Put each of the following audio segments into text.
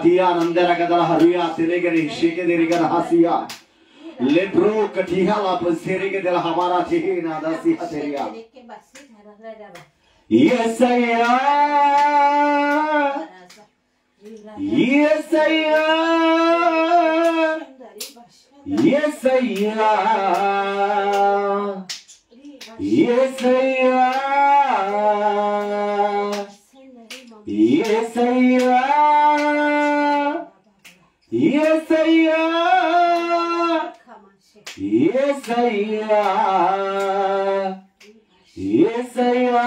Tia Nandera Gadala Haria, Telegari, Shake the Rigan Hasia, Lebro, Katihala, Pasiriga de la Hamara Tina, Dasi Hateria. Yes, I am. Yes, I am. Yes, I am. Yes, I am. Yes, I am. Yes, I am. Yes, I am. Yes, I am.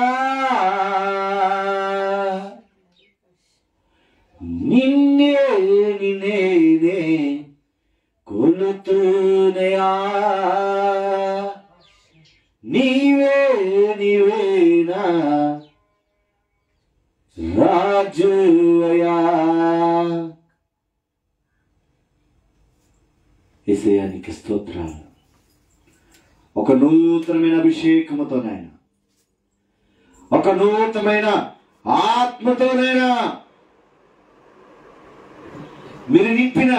Ninne, ninne, kulutuneya. Nive, nive na. రాజుయా యేసయ్యా నీకు స్తోత్రాలు. ఒక నూతనమైన అభిషేకముతోనైనా, ఒక నూతనమైన ఆత్మతోనైనా మీరు నింపిన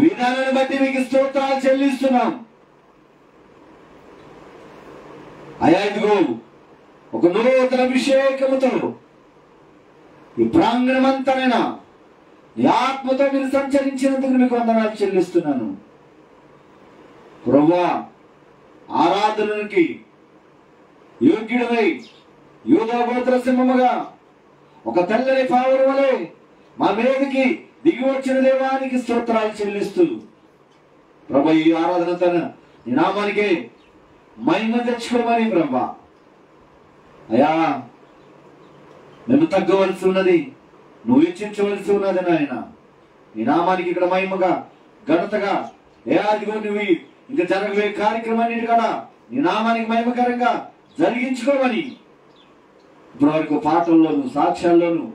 విధానాన్ని బట్టి మీకు స్తోత్రాలు చెల్లిస్తున్నాం. అయ్యా ఇదిగో ఒక నూతన అభిషేకముతో ఈ ప్రాంగణమంతనైనా నీ ఆత్మతో మీరు సంచరించినందుకు మీకు వందనాలు చెల్లిస్తున్నాను. ప్రభువా, ఆరాధనకి యోగ్యుడమై యూదా గోత్ర సింహముగా ఒక తెల్లని పావురం వలె మా మీదకి దిగి వచ్చిన దేవానికి స్తోత్రాలు చెల్లిస్తూ ప్రభు ఈ ఆరాధన తన నీ నామానికి మహిమ తెచ్చుకోమని ప్రభా. అయ్యా మేము తగ్గవలసి ఉన్నది, నువ్వు హెచ్చించవలసి ఉన్నది నాయన. నీ నామానికి ఇక్కడ మహిమగా ఘనతగా అదిగో నువ్వు ఇంకా జరగబోయే కార్యక్రమాన్ని కూడా నీ నామానికి మహిమకరంగా జరిగించుకోమని ఇప్పటివరకు పాటల్లోను సాక్ష్యాల్లోను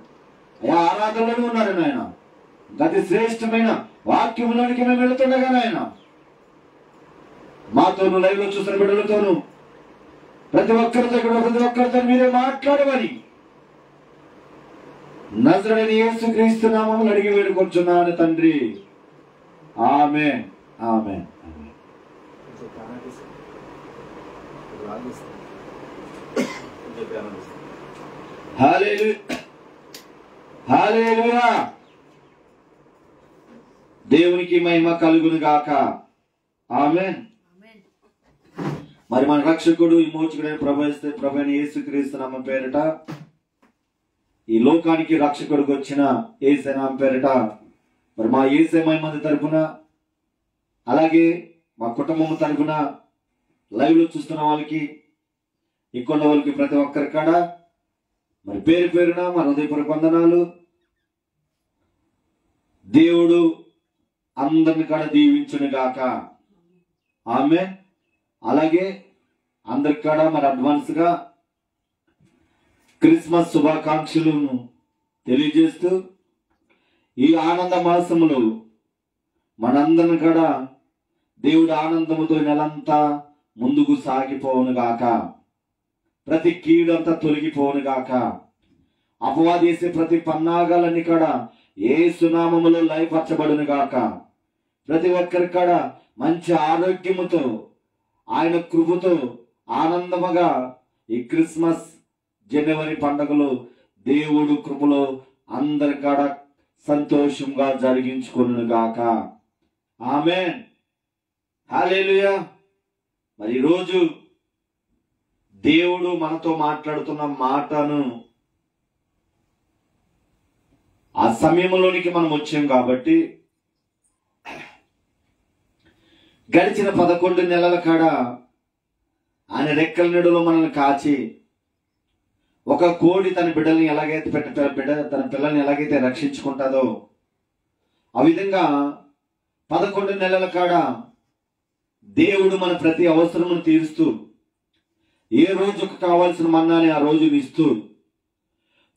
అయా ఆరాధనలోనూ ఉన్నారు నాయన. గతి శ్రేష్టమైన వాక్యంలోనికి మేము వెళుతుండగా నాయన మాతోను లైవ్ లో చూసిన బిడ్డలతోనూ ప్రతి ఒక్కరితో మీరే మాట్లాడమని నజరేయుడైన యేసుక్రీస్తు నామములో అడిగి వేడుకొంచున్నాను తండ్రి. ఆమేన్, ఆమేన్, ఆమేన్. హల్లెలూయా, హల్లెలూయా. దేవునికి మహిమ కలుగును గాక. ఆమేన్. మరి మన రక్షకుడు విమోచకుడైన ప్రభువైన యేసుక్రీస్తు నామం పేరిట ఈ లోకానికి రక్షకుడికి వచ్చిన యేసే నామం పేరిట మరి మా యేసే మహిమ తరపున అలాగే మా కుటుంబం తరపున లైవ్ లో చూస్తున్న వాళ్ళకి ఇక్కడ వాళ్ళకి ప్రతి ఒక్కరి కాడ మరి పేరు పేరున మన హృదయపూర్వక వందనాలు. దేవుడు అందరిని కాడ దీవించును గాక. ఆమేన్. అలాగే అందరి కాడ మరి అడ్వాన్స్ గా క్రిస్మస్ శుభాకాంక్షలను తెలియజేస్తూ ఈ ఆనంద మాసములో మనందరిని కూడా దేవుడు ఆనందముతో నెలంతా ముందుకు సాగిపోవును గాక. ప్రతి కీడంతా తొలగిపోవును గాక. అపవాదేసే ప్రతి పన్నాగాలన్నీ కూడా యేసు నామములో లయపరచబడును గాక. ప్రతి ఒక్కరి కాడ మంచి ఆరోగ్యముతో ఆయన కృపతో ఆనందముగా ఈ క్రిస్మస్ జనవరి పండుగలు దేవుడు కృపలో అందరి కాడ సంతోషంగా జరిగించుకొనును గాక. ఆమేన్, హల్లెలూయా. మరి ఈరోజు దేవుడు మనతో మాట్లాడుతున్న మాటను ఆ సమయంలోనికి మనం వచ్చాం కాబట్టి గడిచిన 11 నెలల కాడ ఆయన రెక్కల నీడలో మనల్ని కాచి ఒక కోడి తన బిడ్డల్ని ఎలాగైతే తన పిల్లల్ని ఎలాగైతే రక్షించుకుంటుందో ఆ విధంగా 11 నెలల కాడ దేవుడు మన ప్రతి అవసరమును తీరుస్తూ ఏ రోజుకు కావాల్సిన మన్నాని ఆ రోజుని ఇస్తూ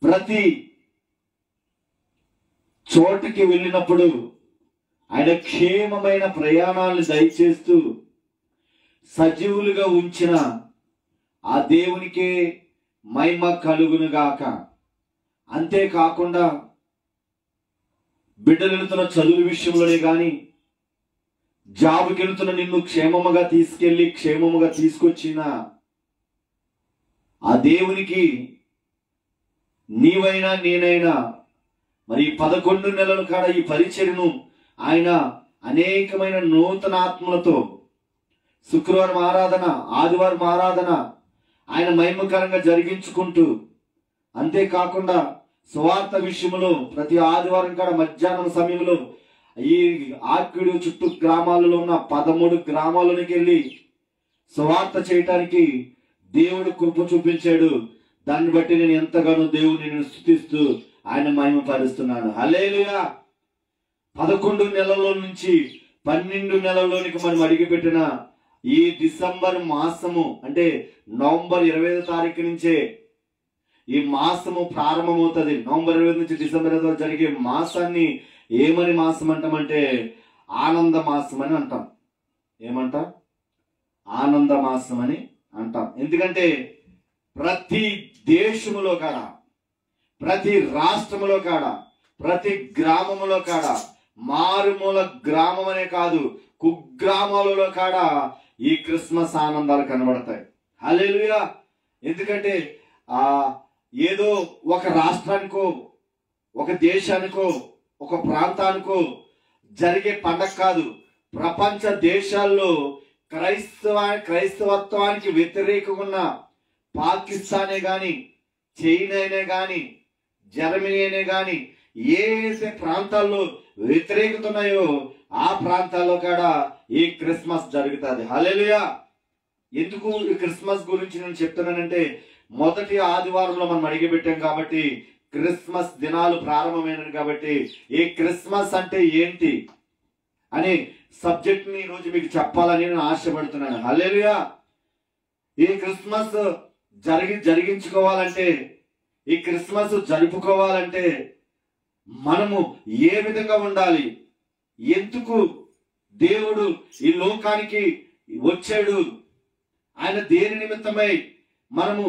ప్రతి చోటుకి వెళ్ళినప్పుడు ఆయన క్షేమమైన ప్రయాణాలను దయచేస్తూ సజీవులుగా ఉంచిన ఆ దేవునికే మహిమ కలుగును గాక. అంతేకాకుండా బిడ్డలు వెళుతున్న చదువు విషయంలోనే కానీ, జాబుకి వెళుతున్న నిన్ను క్షేమముగా తీసుకెళ్లి క్షేమముగా తీసుకొచ్చిన ఆ దేవునికి నీవైనా నేనైనా మరి 11 నెలల కాడ ఈ పరిచర్యను ఆయన అనేకమైన నూతన ఆత్మలతో శుక్రవారం ఆరాధన, ఆదివారం ఆరాధన ఆయన మహిమకరంగా జరిగించుకుంటూ, అంతేకాకుండా సువార్త విషయంలో ప్రతి ఆదివారం కాడ మధ్యాహ్నం సమయంలో ఈ ఆర్కిడు చుట్టూ గ్రామాలలో ఉన్న 13 గ్రామాలలోకి వెళ్ళి సువార్త చేయటానికి దేవుడు కృప చూపించాడు. దాన్ని బట్టి నేను ఎంతగానో దేవుడిని నేను స్తుతిస్తూ ఆయన మహిమపరుస్తున్నాను. హల్లెలూయా. 11 నెలల నుంచి 12 నెలల్లోనికి మనం అడిగిపెట్టిన ఈ డిసెంబర్ మాసము, అంటే నవంబర్ 25వ తారీఖు నుంచే ఈ మాసము ప్రారంభమవుతుంది. నవంబర్ 25 నుంచి డిసెంబర్ 25 వరకు జరిగే మాసాన్ని ఏమని మాసం అంటామంటే ఆనంద మాసం అని అంటాం. ఏమంటాం? ఆనంద మాసం అని అంటాం. ఎందుకంటే ప్రతి దేశములో కాడ, ప్రతి రాష్ట్రములో కాడ, ప్రతి గ్రామములో కాడ, మారుమూల గ్రామం అనే కాదు, కుగ్రామాలలో కాడ ఈ క్రిస్మస్ ఆనందాలు కనబడతాయి. హల్లెలూయా. ఎందుకంటే ఏదో ఒక రాష్ట్రానికో, ఒక దేశానికో, ఒక ప్రాంతానికో జరిగే పండగ కాదు. ప్రపంచ దేశాల్లో క్రైస్తవత్వానికి వ్యతిరేకంగా ఉన్న పాకిస్తానే గాని, చైనా అయినా గాని, జర్మనీ అయినా గాని, ఏ ప్రాంతాల్లో వ్యతిరేకత ఉన్నాయో ఆ ప్రాంతాల్లో కూడా ఈ క్రిస్మస్ జరుగుతుంది. హల్లెలూయా. ఎందుకు ఈ క్రిస్మస్ గురించి నేను చెప్తున్నానంటే, మొదటి ఆదివారంలో మనం అడిగిపెట్టాం కాబట్టి, క్రిస్మస్ దినాలు ప్రారంభమైనవి కాబట్టి, ఈ క్రిస్మస్ అంటే ఏంటి అనే సబ్జెక్ట్ ని ఈరోజు మీకు చెప్పాలని నేను ఆశపడుతున్నాను. హల్లెలూయా. ఈ క్రిస్మస్ జరిగించుకోవాలంటే, ఈ క్రిస్మస్ జరుపుకోవాలంటే మనము ఏ విధంగా ఉండాలి, ఎందుకు దేవుడు ఈ లోకానికి వచ్చాడు, ఆయన దేని నిమిత్తమై మనము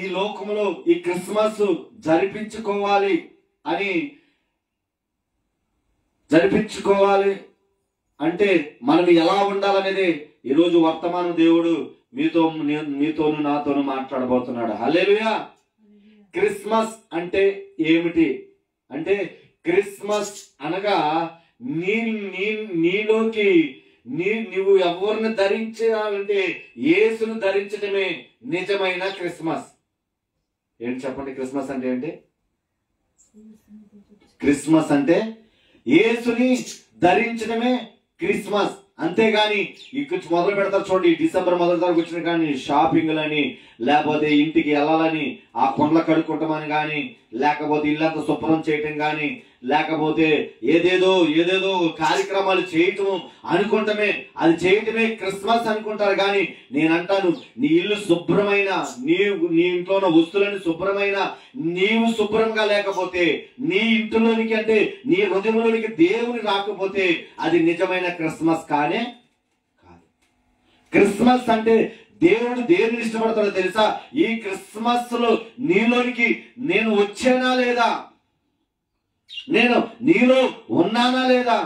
ఈ లోకంలో ఈ క్రిస్మస్ జరిపించుకోవాలి అంటే మనం ఎలా ఉండాలనేది ఈరోజు వర్తమాన దేవుడు మీతోను నాతోను మాట్లాడబోతున్నాడు. హల్లెలూయా. క్రిస్మస్ అంటే ఏమిటి అంటే, క్రిస్మస్ అనగా నీలోకి నువ్వు ఎవరిని ధరించాలంటే యేసును ధరించడమే నిజమైన క్రిస్మస్. ఏంటి చెప్పండి, క్రిస్మస్ అంటే ఏంటి? క్రిస్మస్ అంటే యేసుని ధరించడమే క్రిస్మస్. అంతేగాని ఇక్కడ మొదలు పెడతారు చూడండి, డిసెంబర్ మొదటి తారీఖు వచ్చిన కానీ షాపింగ్లని, లేకపోతే ఇంటికి వెళ్ళాలని, ఆ కొండలు కడుక్కుంటామని కానీ, లేకపోతే ఇల్లంతా శుభ్రం చేయటం కానీ, లేకపోతే ఏదేదో కార్యక్రమాలు చేయటం అనుకుంటమే, అది చేయటమే క్రిస్మస్ అనుకుంటారు. కానీ నేనంటాను, నీ ఇల్లు శుభ్రమైన, నీ ఇంట్లో ఉన్న వస్తువులని శుభ్రమైన, నీవు శుభ్రంగా లేకపోతే, నీ ఇంటిలోనికి అంటే నీ హృదయంలోనికి దేవుని రాకపోతే అది నిజమైన క్రిస్మస్ కానే కాదు. క్రిస్మస్ అంటే దేవుడు దేనిని ఇష్టపడతాడో తెలుసా? ఈ క్రిస్మస్ లో నీలోనికి నేను వచ్చానా లేదా, నేను నీలో ఉన్నానా లేదా,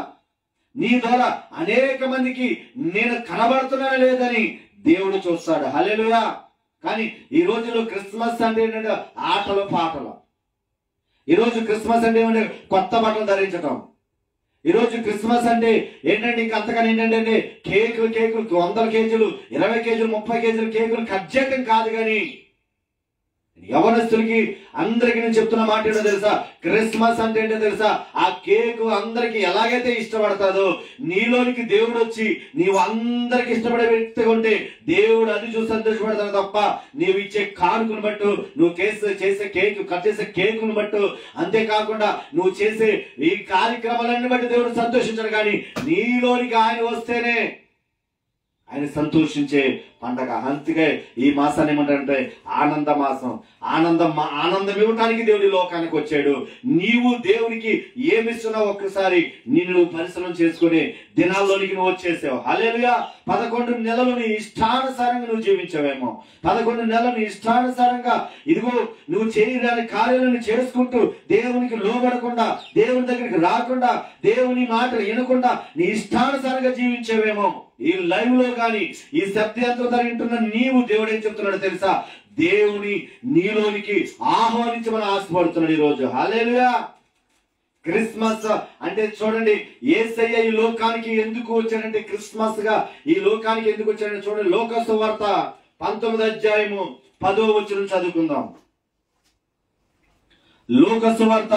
నీ ద్వారా అనేక మందికి నేను కనబడుతున్నానా లేదని దేవుడు చూస్తాడు. హల్లెలూయా. కానీ ఈ రోజులో క్రిస్మస్ అంటే ఏంటంటే ఆటలు పాటలు. ఈరోజు క్రిస్మస్ అంటే ఏమంటే కొత్త బట్టలు ధరించడం. ఈరోజు క్రిస్మస్ అంటే ఏంటంటే ఇంకా అంతకన్నా ఏంటంటే కేకులు 100 కేజీలు, 20 కేజీలు, 30 కేజీలు కేకులు కట్ చేయటం కాదు. కానీ యవనస్తులకి అందరికి నేను చెప్తున్న మాట ఏంటో తెలుసా? క్రిస్మస్ అంటే ఏంటో తెలుసా? ఆ కేకు అందరికి ఎలాగైతే ఇష్టపడతాదో, నీలోనికి దేవుడు వచ్చి నీవు అందరికి ఇష్టపడే వ్యక్తిగా ఉంటే దేవుడు అది చూసి సంతోషపడతాడు తప్ప, నీవు ఇచ్చే కానుకను బట్టు, నువ్వు చేసే కేకు కట్ చేసే కేకును బట్టు, అంతేకాకుండా నువ్వు చేసే ఈ కార్యక్రమాలన్నీ బట్టి దేవుడు సంతోషించాడు. కానీ నీలోనికి ఆయన వస్తేనే ఆయన సంతోషించే పండగ. అందుకే ఈ మాసాన్ని ఏమంటారంటే ఆనంద మాసం. ఆనందం ఇవ్వటానికి దేవుడి లోకానికి వచ్చాడు. నీవు దేవునికి ఏమిస్తున్నావు ఒక్కసారి నిన్ను పరిశీలన చేసుకుని దినాల్లోనికి నువ్వు వచ్చేసావు. హల్లెలూయా. 11 నెలలు నీ ఇష్టానుసారంగా నువ్వు జీవించావేమో. 11 నెలలు నీ ఇష్టానుసారంగా ఇదిగో నువ్వు చేయరాని కార్యాలను చేసుకుంటూ దేవునికి లోబడకుండా, దేవుని దగ్గరికి రాకుండా, దేవుని మాట వినకుండా నీ ఇష్టానుసారంగా జీవించేవేమో. ఈ లైవ్ లో గాని ఈ శబ్దయంత్రం ద్వారా వింటున్న నీవు దేవుడు ఏం చెప్తున్నాడు తెలుసా? దేవుని నీలోనికి ఆహ్వానించమని ఆశపడుతున్నాడు ఈ రోజు. హల్లెలూయా. క్రిస్మస్ అంటే చూడండి, యేసయ్య ఈ లోకానికి ఎందుకు వచ్చాడంటే, క్రిస్మస్ గా ఈ లోకానికి ఎందుకు వచ్చాడంటే చూడండి, లోక సువార్త 19వ అధ్యాయము 10వ వచనం చదువుకుందాం. లోక సువార్త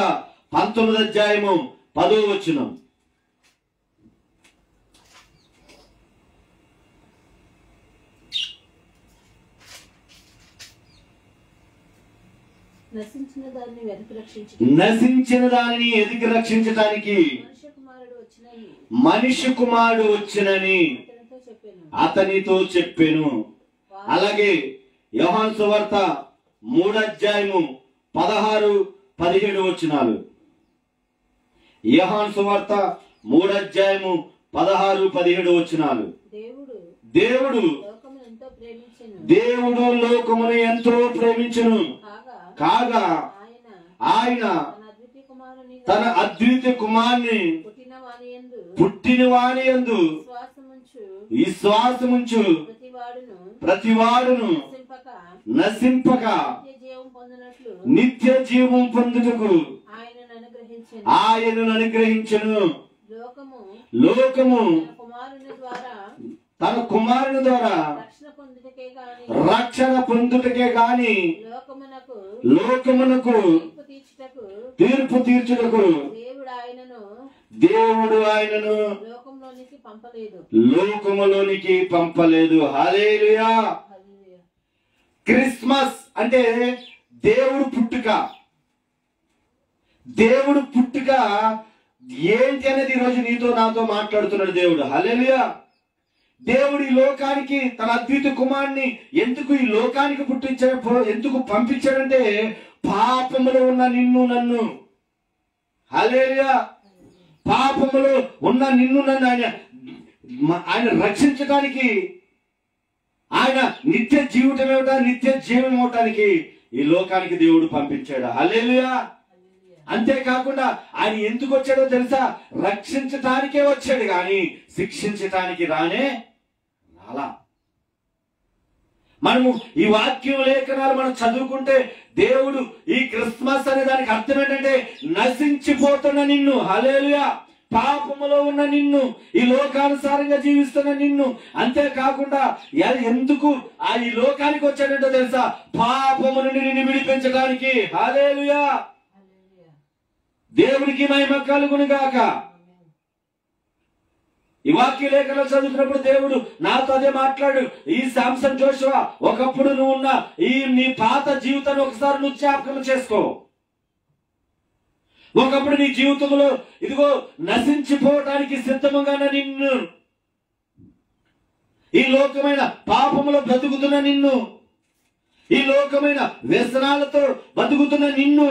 19వ అధ్యాయము 10వ వచనం. నశించిన దానిని ఎదిగి రక్షించడానికి మనిషి కుమారుడు వచ్చినని అతనితో చెప్పెను. అలాగే యోహాను సువార్త 3వ అధ్యాయము 16, 17 వచనాలు. యోహాను సువార్త 3వ అధ్యాయము 16, 17 వచనాలు. దేవుడు లోకమును ఎంతో ప్రేమించెను కాగా ఆయన తన అద్వితీయ కుమారుని పుట్టిన వాని యందు విశ్వాసముంచు ప్రతివాడును నశింపక నిత్య జీవం పొందుటకు ఆయనను అనుగ్రహించెను. లోకము తన కుమారుని ద్వారా రక్షణ పొందుటకే గాని లోకమునకు తీర్పు తీర్చుటకు దేవుడు ఆయనను లోకములోనికి పంపలేదు. హల్లెలూయా. క్రిస్మస్ అంటే దేవుడు పుట్టుక. దేవుడు పుట్టుక ఏంటి అనేది ఈరోజు నీతో నాతో మాట్లాడుతున్నాడు దేవుడు. హల్లెలూయా. దేవుడు ఈ లోకానికి తన అద్వితీయ కుమారుని ఎందుకు ఈ లోకానికి పుట్టించాడు, ఎందుకు పంపించాడంటే పాపములో ఉన్న నిన్ను నన్ను, హల్లెలూయా, పాపములో ఉన్న నిన్ను నన్ను ఆయన రక్షించడానికి, ఆయన నిత్య జీవితం నిత్య జీవం అవటానికి ఈ లోకానికి దేవుడు పంపించాడు. హల్లెలూయా. అంతేకాకుండా ఆయన ఎందుకు వచ్చాడో తెలుసా? రక్షించటానికే వచ్చాడు కానీ శిక్షించటానికి రానే రాలా. మనము ఈ వాక్యం లేఖనాలు మనం చదువుకుంటే దేవుడు ఈ క్రిస్మస్ అనే దానికి అర్థం ఏంటంటే నశించిపోతున్న నిన్ను, హల్లెలూయా, పాపములో ఉన్న నిన్ను, ఈ లోకానుసారంగా జీవిస్తున్న నిన్ను, అంతేకాకుండా ఎందుకు ఈ లోకానికి వచ్చాడంటో తెలుసా? పాపము నుండి నిన్ను విడిపించడానికి. హల్లెలూయా. దేవునికి మహిమ కలుగును గాక. ఈ వాక్య లేఖనాలు చదువుతున్నప్పుడు దేవుడు నాతో అదే మాట్లాడు. ఈ శాంసన్ జోషువా, ఒకప్పుడు నువ్వు ఉన్న నీ పాత జీవితాన్ని ఒకసారి నువ్వు జ్ఞాపకం చేసుకో. ఒకప్పుడు నీ జీవితంలో ఇదిగో నశించిపోవటానికి సిద్ధముగా నిన్ను, ఈ లోకమైన పాపములో బ్రతుకుతున్న నిన్ను, ఈ లోకమైన వ్యసనాలతో బతుకుతున్న నిన్ను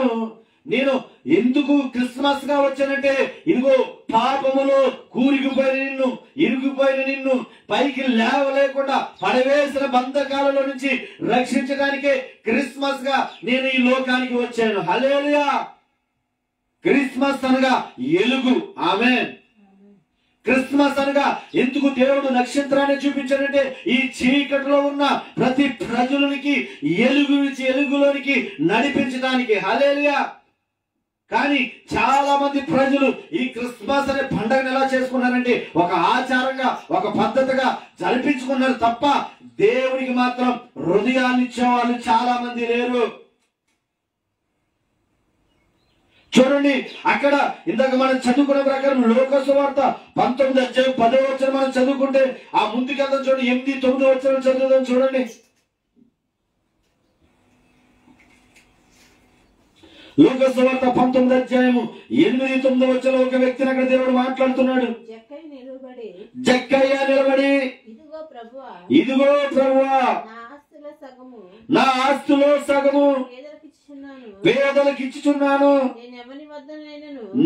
నేను ఎందుకు క్రిస్మస్ గా వచ్చానంటే ఇదిగో పాపములో కూరిగిపోయిన నిన్ను, ఇరుగిపోయిన నిన్ను పైకి లేవలేకుండా పడవేసిన బంధకాలలో నుంచి రక్షించడానికే క్రిస్మస్ గా నేను ఈ లోకానికి వచ్చాను. హల్లెలూయా. క్రిస్మస్ అనగా ఎలుగు. ఆమేన్. క్రిస్మస్ అనగా ఎందుకు దేవుడు నక్షత్రాన్ని చూపించాడంటే ఈ చీకటిలో ఉన్న ప్రతి ప్రజలకి ఎలుగులోనికి నడిపించడానికి. హల్లెలూయా. కానీ చాలా మంది ప్రజలు ఈ క్రిస్మస్ అనే పండుగను ఎలా చేసుకున్నారంటే ఒక ఆచారంగా, ఒక పద్ధతిగా జరిపించుకున్నారు తప్ప దేవునికి మాత్రం హృదయాన్ని ఇచ్చేవాళ్ళు చాలా మంది లేరు. చూడండి, అక్కడ ఇందాక మనం చదువుకున్న ప్రకారం లోక సువార్త 19వ అధ్యాయం 10వ వచనం మనం చదువుకుంటే ఆ ముందుకెళ్తాం. చూడండి, 8, 9 వచనం చదువుదాం. చూడండి, లోక సువార్త 19వ అధ్యాయము 8, 9 వచనంలో ఒక వ్యక్తిని అక్కడ దేవుడు మాట్లాడుతున్నాడు. జక్కయ్య నిలబడి ఇదిగో ప్రభువా నా ఆస్తులో సగము పేదలకు ఇచ్చుచున్నాను.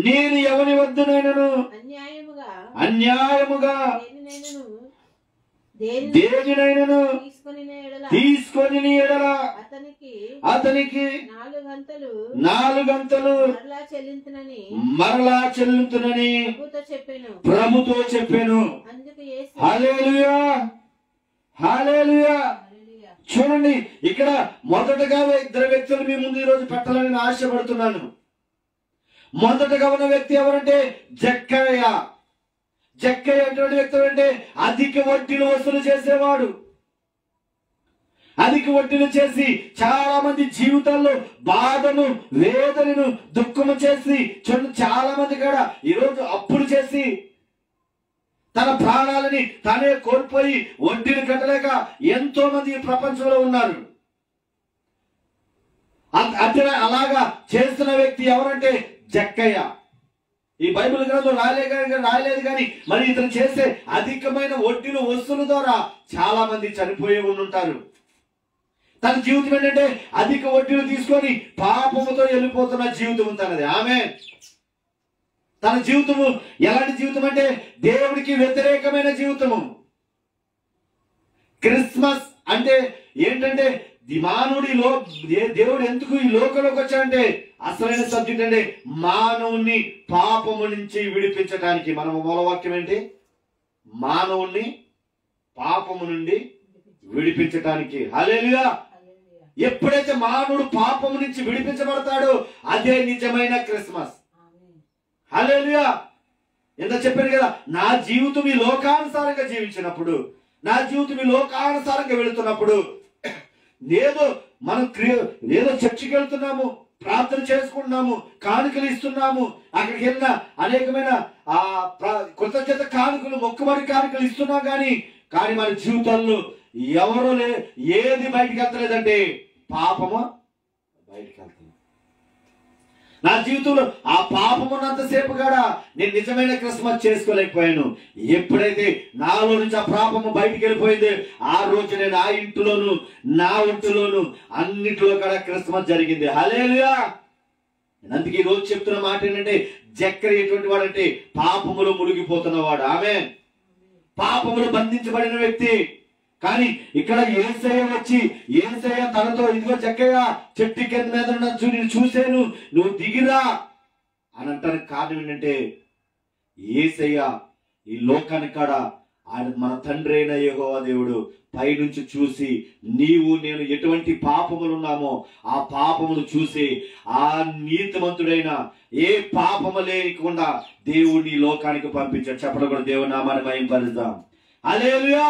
నేను ఎవని వద్దనైనను అన్యాయముగా దేనినైనను తీసుకొని ఎడల అతనికి 4 గంటలు మరలా చెల్లింతునని ప్రభుతో చెప్పాను. హల్లెలూయా, హల్లెలూయా. చూడండి, ఇక్కడ మొదటగా 2 వ్యక్తులు మీ ముందు ఈరోజు పెట్టాలని ఆశపడుతున్నాను. మొదటగా ఉన్న వ్యక్తి ఎవరంటే జక్కయ్య. జక్కయ్య ఎటువంటి వ్యక్తి అంటే అధిక వడ్డీలు వసూలు చేసేవాడు. అధిక వడ్డీలు చేసి చాలా మంది జీవితాల్లో బాధను, వేదనను, దుఃఖము చేసి చాలా మంది కూడా ఈరోజు అప్పులు చేసి తన ప్రాణాలని తానే కోల్పోయి వడ్డీలు కట్టలేక ఎంతో మంది ఈ ప్రపంచంలో ఉన్నారు. అలాగా చేస్తున్న వ్యక్తి ఎవరంటే జక్కయ్య. ఈ బైబిల్ గ్రంథం రాయలేదు కానీ మరి ఇతను చేసే అధికమైన వడ్డీలు వసూలు ద్వారా చాలా మంది చనిపోయి ఉండుంటారు. తన జీవితం ఏంటంటే అధిక వడ్డీలు తీసుకొని పాపముతో వెళ్ళిపోతున్న జీవితం తనది. ఆమేన్. తన జీవితము ఎలాంటి జీవితం అంటే దేవుడికి వ్యతిరేకమైన జీవితము. క్రిస్మస్ అంటే ఏంటంటే దేవుడు ఎందుకు ఈ లోకంలోకి వచ్చాడంటే అసలైన సబ్జెక్ట్ అంటే మానవుణ్ణి పాపము నుంచి విడిపించడానికి. మన మూలవాక్యం ఏంటి? మానవుణ్ణి పాపము నుండి విడిపించటానికి. హల్లెలూయా. ఎప్పుడైతే మానవుడు పాపము నుంచి విడిపించబడతాడో అదే నిజమైన క్రిస్మస్. హల్లెలూయా. ఎంత చెప్పాను కదా, నా జీవితం ఈ లోకానుసారంగా జీవించినప్పుడు, నా జీవితం ఈ లోకానుసారంగా వెళుతున్నప్పుడు, ఏదో చర్చికి వెళ్తున్నాము, ప్రార్థన చేసుకుంటున్నాము, కానుకలు ఇస్తున్నాము, అక్కడికి వెళ్ళిన అనేకమైన కృతజ్ఞత కానుకలు, మొక్కుబడి కానుకలు ఇస్తున్నాం. కానీ మన జీవితాల్లో ఎవరో ఏది బయటికి వెళ్తలేదంటే పాపము బయటికి వెళ్తుంది. నా జీవితంలో ఆ పాపం ఉన్నంతసేపు కూడా నేను నిజమైన క్రిస్మస్ చేసుకోలేకపోయాను. ఎప్పుడైతే నాలో నుంచి ఆ పాపము బయటికి వెళ్ళిపోయింది, ఆ రోజు నేను ఆ ఇంటిలోను నా ఒంటిలోను అన్నిటిలో కూడా క్రిస్మస్ జరిగింది. హల్లెలూయా. అందుకే ఈ రోజు చెప్తున్న మాట ఏంటంటే జక్కయ్య ఎటువంటి వాడంటే పాపములో మునిగిపోతున్నవాడు. ఆమేన్. పాపములో బంధించబడిన వ్యక్తి. కానీ ఇక్కడ యేసయ్య వచ్చి యేసయ్య తనతో ఇదిగో జక్కయ్య చెట్టు కింద మీద నేను చూశాను, నువ్వు దిగిరా అని అంటానికి కారణం ఏంటంటే యేసయ్య ఈ లోకానికి కాడ ఆయన మన తండ్రి అయిన యెహోవా దేవుడు పైనుంచి చూసి నీవు నేను ఎటువంటి పాపములు ఉన్నామో ఆ పాపములు చూసి ఆ నీతిమంతుడైన ఏ పాపము లేకుండా దేవుడిని లోకానికి పంపించాడు. చెప్పడం కూడా దేవుని నామాన్ని మహిమపరుద్దాం. హల్లెలూయా.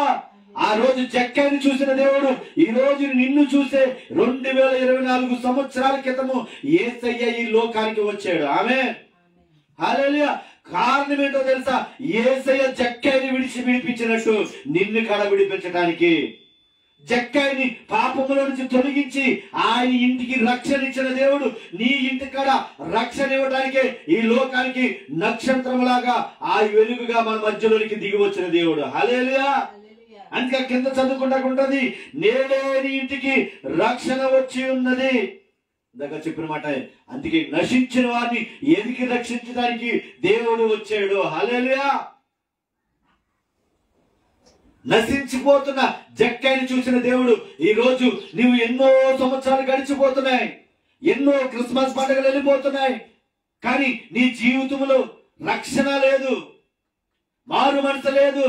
ఆ రోజు జక్కయ్యని చూసిన దేవుడు ఈ రోజు నిన్ను చూసే 2024 సంవత్సరాల క్రితము యేసయ్య ఈ లోకానికి వచ్చాడు. ఆమేన్. హల్లెలూయా. కారణం ఏంటో తెలుసా? యేసయ్య జక్కయ్యని విడిపించినట్టు నిన్ను కూడా విడిపించడానికి, జక్కయ్యని పాపములో నుంచి తొలగించి ఆయన ఇంటికి రక్షణ ఇచ్చిన దేవుడు నీ ఇంటి కాడ రక్షణ ఇవ్వడానికే ఈ లోకానికి నక్షత్రములాగా ఆ వెలుగుగా మన మధ్యలోనికి దిగి వచ్చిన దేవుడు. హల్లెలూయా. అందుకే కింద చదువుకుంటా నేడే నీ ఇంటికి రక్షణ వచ్చి ఉన్నది. ఇందాక చెప్పిన మాట. అందుకే నశించిన వారిని ఎదికి రక్షించడానికి దేవుడు వచ్చాడు. హల్లెలూయా. నశించిపోతున్న జక్కయ్యని చూసిన దేవుడు ఈ రోజు నీవు ఎన్నో సంవత్సరాలు గడిచిపోతున్నాయి, ఎన్నో క్రిస్మస్ పండుగలు వెళ్ళిపోతున్నాయి, కానీ నీ జీవితంలో రక్షణ లేదు, మారు మనసు లేదు,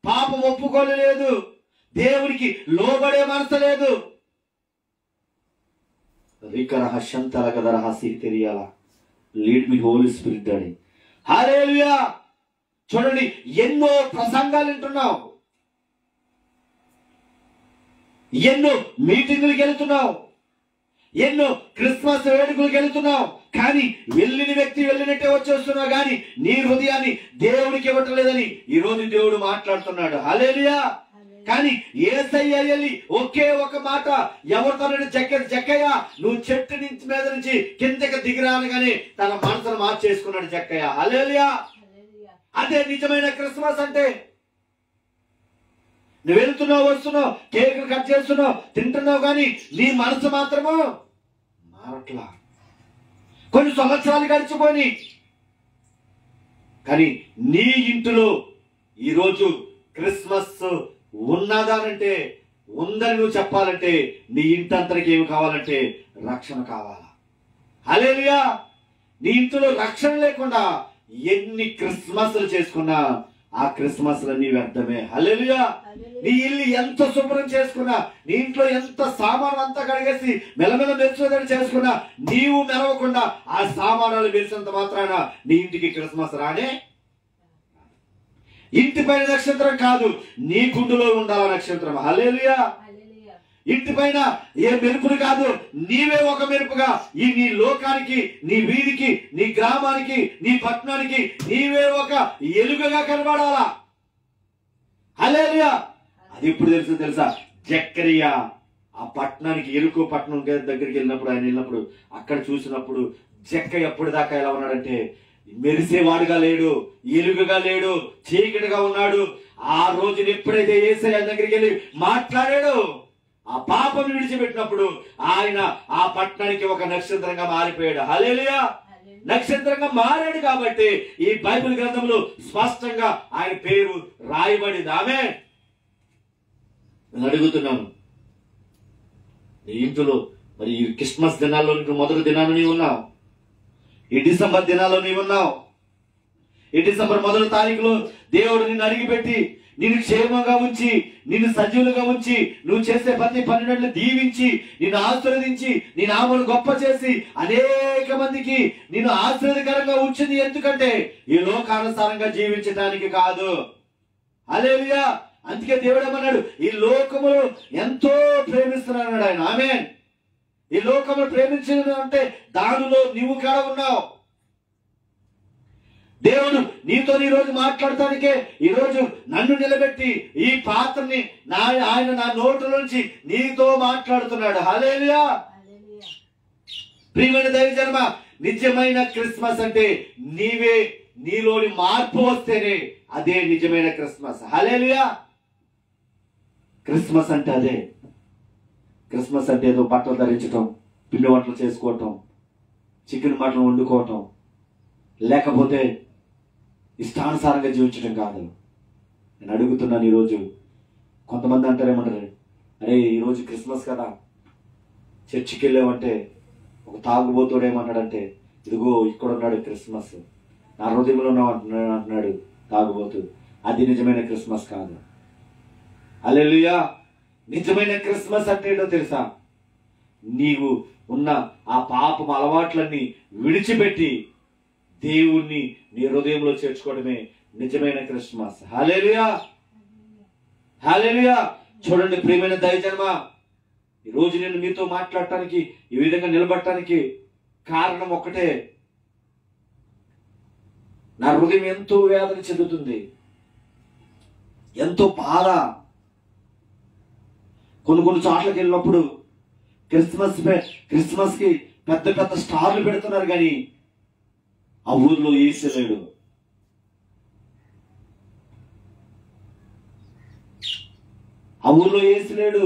పాపం ఒప్పుకోలేదు, దేవునికి లోబడే మనసు లేదు. లీడ్ మీ హోలీ స్పిరిట్ అని. హల్లెలూయా. చూడండి, ఎన్నో ప్రసంగాలు వింటున్నావు, ఎన్నో మీటింగులకు వెళ్తున్నావు, ఎన్నో క్రిస్మస్ వేడుకలకు వెళ్తున్నావు, కానీ వెళ్ళిన వ్యక్తి వెళ్ళినట్టే వచ్చేస్తున్నావు, కానీ నీ హృదయాన్ని దేవుడికి ఇవ్వట్లేదని ఈ రోజు దేవుడు మాట్లాడుతున్నాడు. హల్లెలూయా. కానీ యేసయ్య వెళ్ళి ఒకే ఒక మాట ఎవరితో జక్కయ్య నువ్వు చెట్టు నుంచి మీద నుంచి కిందకి దిగిరానగానే తన మనసును మార్చేసుకున్నాడు జక్కయ్య. హల్లెలూయా. అదే నిజమైన క్రిస్మస్ అంటే. నువ్వు వెళ్తున్నావు, వస్తున్నావు, కేకులు కట్ చేస్తున్నావు, తింటున్నావు, కానీ నీ మనసు మాత్రము మారట్లా. కొన్ని సంవత్సరాలు గడిచిపోయి, కానీ నీ ఇంటిలో ఈరోజు క్రిస్మస్ ఉన్నదానంటే, ఉందని నువ్వు చెప్పాలంటే నీ ఇంటంతరికి ఏమి కావాలంటే రక్షణ కావాలా. హల్లెలూయా. నీ ఇంట్లో రక్షణ లేకుండా ఎన్ని క్రిస్మస్లు చేసుకున్నా ఆ క్రిస్మస్లన్నీ వ్యర్థమే. హల్లెలూయా. నీ ఇల్లు ఎంత శుభ్రం చేసుకున్నా, నీ ఇంట్లో ఎంత సామాను అంతా కడిగేసి మెల్లమెల్ల మెచ్చుదని చేసుకున్నా, నీవు మెరవకుండా ఆ సామానాలు మెరిసినంత మాత్రాన నీ ఇంటికి క్రిస్మస్ రానే. ఇంటి పైన నక్షత్రం కాదు, నీ గుండెలో ఉండాల నక్షత్రం. హల్లెలూయా. ఇంటి పైన ఏ మెరుపులు కాదు, నీవే ఒక మెరుపుగా ఈ నీ లోకానికి, నీ వీధికి, నీ గ్రామానికి, నీ పట్టణానికి నీవే ఒక ఎలుగుగా కనబడాలా. హల్లెలూయా. అది ఎప్పుడు తెలుసా? జక్కరియా ఆ పట్టణానికి, ఎరుకో పట్టణం దగ్గరికి వెళ్ళినప్పుడు, ఆయన వెళ్ళినప్పుడు అక్కడ చూసినప్పుడు జక్క ఎప్పటిదాకా ఎలా ఉన్నాడంటే మెరిసేవాడుగా లేడు, ఎలుగుగా లేడు, చీకటిగా ఉన్నాడు. ఆ రోజున ఎప్పుడైతే యేసయ్య దగ్గరికి వెళ్ళి మాట్లాడాడు, ఆ పాపం విడిచిపెట్టినప్పుడు ఆయన ఆ పట్టణానికి ఒక నక్షత్రంగా మారిపోయాడు. హల్లెలూయా. నక్షత్రంగా మారాడు కాబట్టి ఈ బైబిల్ గ్రంథంలో స్పష్టంగా ఆయన పేరు రాయబడింది. ఆమేన్. నేను అడుగుతున్నాను, నీ ఇంట్లో మరి ఈ క్రిస్మస్ దినాల్లో నీకు మొదటి దినాన్ని నీవు ఉన్నావు, ఈ డిసెంబర్ దినాల్లో నీవు ఉన్నావు. ఈ డిసెంబర్ మొదటి తారీఖులో దేవుడు నిన్ను అడిగిపెట్టి నిన్ను క్షేమంగా ఉంచి, నిన్ను సజీవులుగా ఉంచి, నువ్వు చేసే ప్రతి పనులను దీవించి, నిన్ను ఆశీర్వదించి, నీ నామను గొప్ప చేసి అనేక మందికి నిన్ను ఆశీర్వదకరంగా ఉంచింది. ఎందుకంటే ఈ లోకానుసారంగా జీవించడానికి కాదు. హల్లెలూయా. అందుకే దేవుడు ఏమన్నాడు, ఈ లోకములు ఎంతో ప్రేమిస్తున్నాడు ఆయన. ఆమేన్. ఈ లోకములు ప్రేమించడం అంటే దానిలో నీవు కూడా ఉన్నావు. దేవుడు నీతో ఈ రోజు మాట్లాడటానికే ఈ రోజు నన్ను నిలబెట్టి ఈ పాత్రని ఆయన నా నోటిలోంచి నీతో మాట్లాడుతున్నాడు. హల్లెలూయా. ప్రియమైన దైవజనమ, నిజమైన క్రిస్మస్ అంటే నీవే, నీలోని మార్పు వస్తేనే అదే నిజమైన క్రిస్మస్. హల్లెలూయా. క్రిస్మస్ అంటే అదే. క్రిస్మస్ అంటే ఏదో బట్టలు ధరించటం, పిండి వంటలు చేసుకోవటం, చికెన్ మటన్ వండుకోవటం, లేకపోతే ఇష్టానుసారంగా జీవించడం కాదు. నేను అడుగుతున్నాను ఈరోజు, కొంతమంది అంటారేమంటారు, అరే ఈరోజు క్రిస్మస్ కదా, చర్చికి వెళ్ళామంటే ఒక తాగుబోతుడు ఏమన్నాడంటే, ఇదిగో ఇక్కడ ఉన్నాడు క్రిస్మస్, నా హృదయంలో అంటున్నాడు తాగుబోతు. అది నిజమైన క్రిస్మస్ కాదు. హల్లెలూయా. నిజమైన క్రిస్మస్ అంటే ఏంటో తెలుసా? నీవు ఉన్న ఆ పాపం అలవాట్లన్నీ విడిచిపెట్టి దేవుణ్ణి నీ హృదయంలో చేర్చుకోవడమే నిజమైన క్రిస్మస్. హల్లెలూయా. హల్లెలూయా. చూడండి ప్రియమైన దైవజనమ, ఈరోజు నేను మీతో మాట్లాడటానికి, ఈ విధంగా నిలబడటానికి కారణం ఒక్కటే. నా హృదయం ఎంతో వేదన చెందుతుంది, ఎంతో బాధ. కొన్ని చోట్లకి వెళ్ళినప్పుడు క్రిస్మస్ కి పెద్ద పెద్ద స్టార్లు పెడుతున్నారు, కానీ ఆ ఊర్లో యేసు లేడు. ఆ ఊర్లో యేసు లేడు.